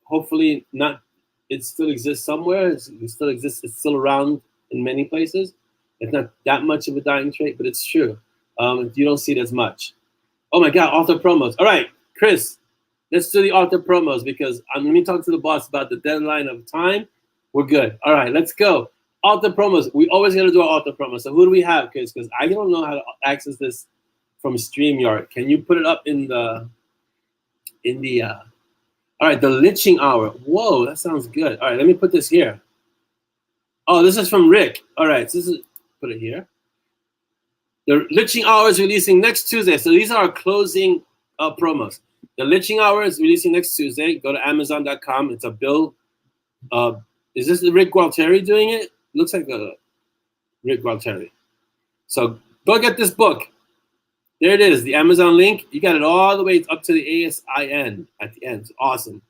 hopefully not. It still exists somewhere. It still exists. It's still around in many places. It's not that much of a dying trait, but it's true. You don't see it as much. Oh, my God, author promos. All right, Chris. Let's do the author promos because let me talk to the boss about the deadline of time. We're good. All right, let's go. Author promos. We always got to do our author promos. So who do we have, Chris? Because I don't know how to access this from StreamYard. Can you put it up in the all right, the Litching Hour. Whoa, that sounds good. All right, let me put this here. Oh, this is from Rick. All right, so this is, put it here. The Litching Hour is releasing next Tuesday. So these are our closing promos. The Litching Hour is releasing next Tuesday. Go to Amazon.com. It's a Bill. Is this the Rick Gualtieri doing it? Looks like a Rick Gualtieri. So go get this book. There it is, the Amazon link. You got it all the way up to the ASIN at the end. It's awesome.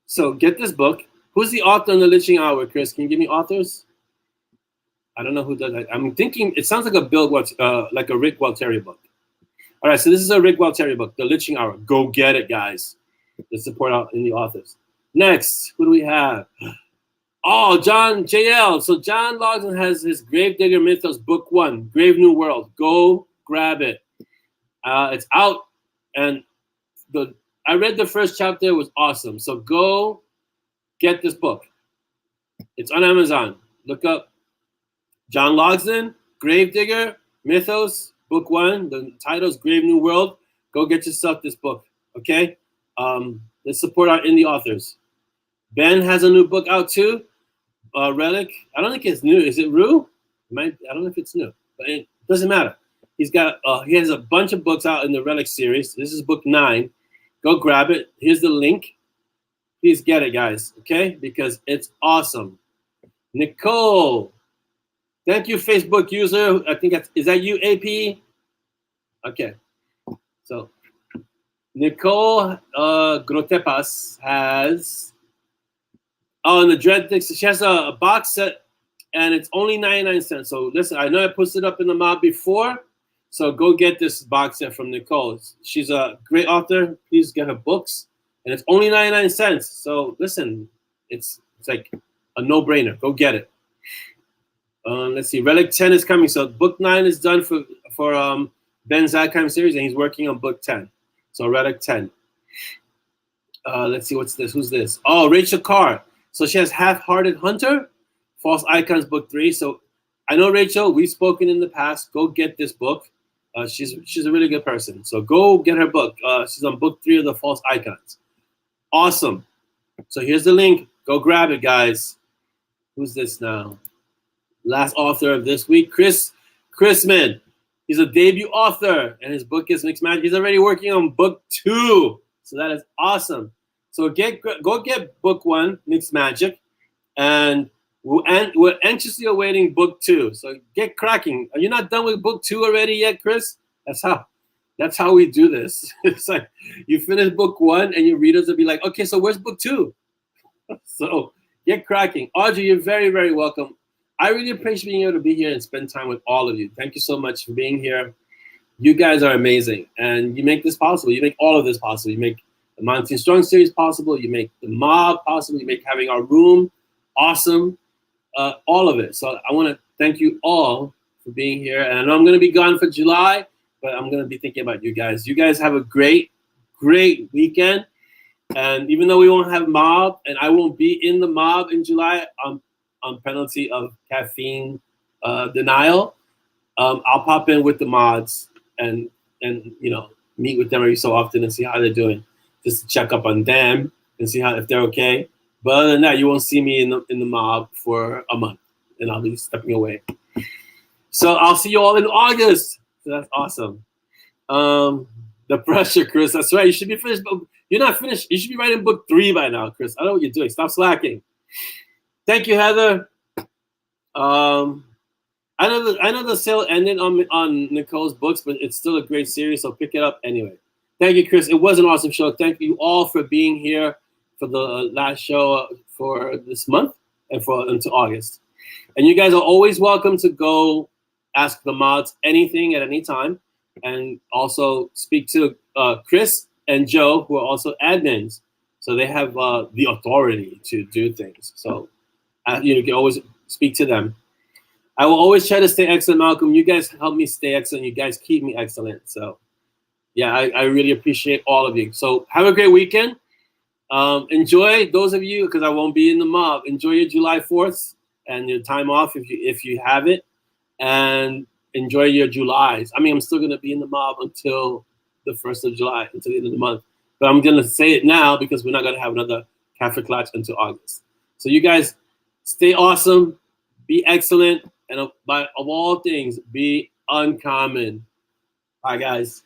So get this book. Who's the author on the Litching Hour, Chris? Can you give me authors? I don't know who does that. I'm thinking it sounds like a Rick Gualtieri book. All right, so this is a Rick Gualtieri book, The Litching Hour. Go get it, guys. Let's support out in the authors. Next, who do we have? Oh, John JL. So John Logden has his Gravedigger Mythos Book 1, Grave New World. Go grab it. It's out, and I read the first chapter. It was awesome. So go get this book. It's on Amazon. Look up John Logsdon, Gravedigger Mythos, Book 1. The title's Grave New World. Go get yourself this book, okay? Let's support our indie authors. Ben has a new book out too. Relic. I don't think it's new. Is it Rue? I don't know if it's new, but it doesn't matter. He has a bunch of books out in the Relic series. This is book 9. Go grab it. Here's the link. Please get it, guys, okay? Because it's awesome. Nicole. Thank you, Facebook user. I think is that you, AP? Okay. So Nicole Grotepas has, and the Dreadnoughts, she has a box set, and it's only 99 cents. So listen, I know I posted up in the mob before, so go get this box set from Nicole. She's a great author. Please get her books, and it's only 99 cents. So listen, it's like a no-brainer. Go get it. Let's see, Relic 10 is coming. So book 9 is done for Ben Zakheim series, and he's working on book 10. So Relic 10. Let's see, what's this? Who's this? Oh, Rachel Carr. So she has Half-Hearted Hunter, False Icons book 3. So I know Rachel, we've spoken in the past. Go get this book. She's a really good person. So go get her book. She's on book 3 of the False Icons. Awesome. So here's the link. Go grab it, guys. Who's this now? Last author of this week, Chris Chrisman. He's a debut author, and his book is Mixed Magic. He's already working on book 2. So that is awesome. So go get book 1, Mixed Magic, and we're anxiously awaiting book 2. So get cracking. Are you not done with book 2 already yet, Chris? That's how we do this. It's like you finish book 1, and your readers will be like, okay, so where's book 2? So get cracking. Audrey, you're very, very welcome. I really appreciate being able to be here and spend time with all of you. Thank you so much for being here. You guys are amazing, and you make this possible. You make all of this possible. You make the Monty Strong series possible. You make the mob possible. You make having our room awesome. All of it. So I want to thank you all for being here. And I know I'm going to be gone for July, but I'm going to be thinking about you guys. You guys have a great, great weekend. And even though we won't have mob, and I won't be in the mob in July, on penalty of caffeine denial, I'll pop in with the mods and meet with them every so often and see how they're doing, just to check up on them and see if they're okay. But other than that, you won't see me in the mob for a month, and I'll be stepping away. So I'll see you all in August. So that's awesome. The pressure, Chris. That's right. You should be finished, but you're not finished. You should be writing book 3 by now, Chris. I know what you're doing. Stop slacking. Thank you, Heather. I know the sale ended on Nicole's books, but it's still a great series, so pick it up anyway. Thank you, Chris. It was an awesome show. Thank you all for being here for the last show for this month and until August. And you guys are always welcome to go ask the mods anything at any time, and also speak to Chris and Joe, who are also admins. So they have the authority to do things. So you can always speak to them. I will always try to stay excellent, Malcolm. You guys help me stay excellent. You guys keep me excellent. So yeah, I really appreciate all of you. So have a great weekend. Enjoy, those of you, because I won't be in the mob. Enjoy your July 4th and your time off if you have it, and enjoy your Julys. I mean, I'm still going to be in the mob until the 1st of July, until the end of the month. But I'm going to say it now because we're not going to have another Kaffeeklatsch until August. So you guys stay awesome, be excellent, and of all things, be uncommon. Bye, guys.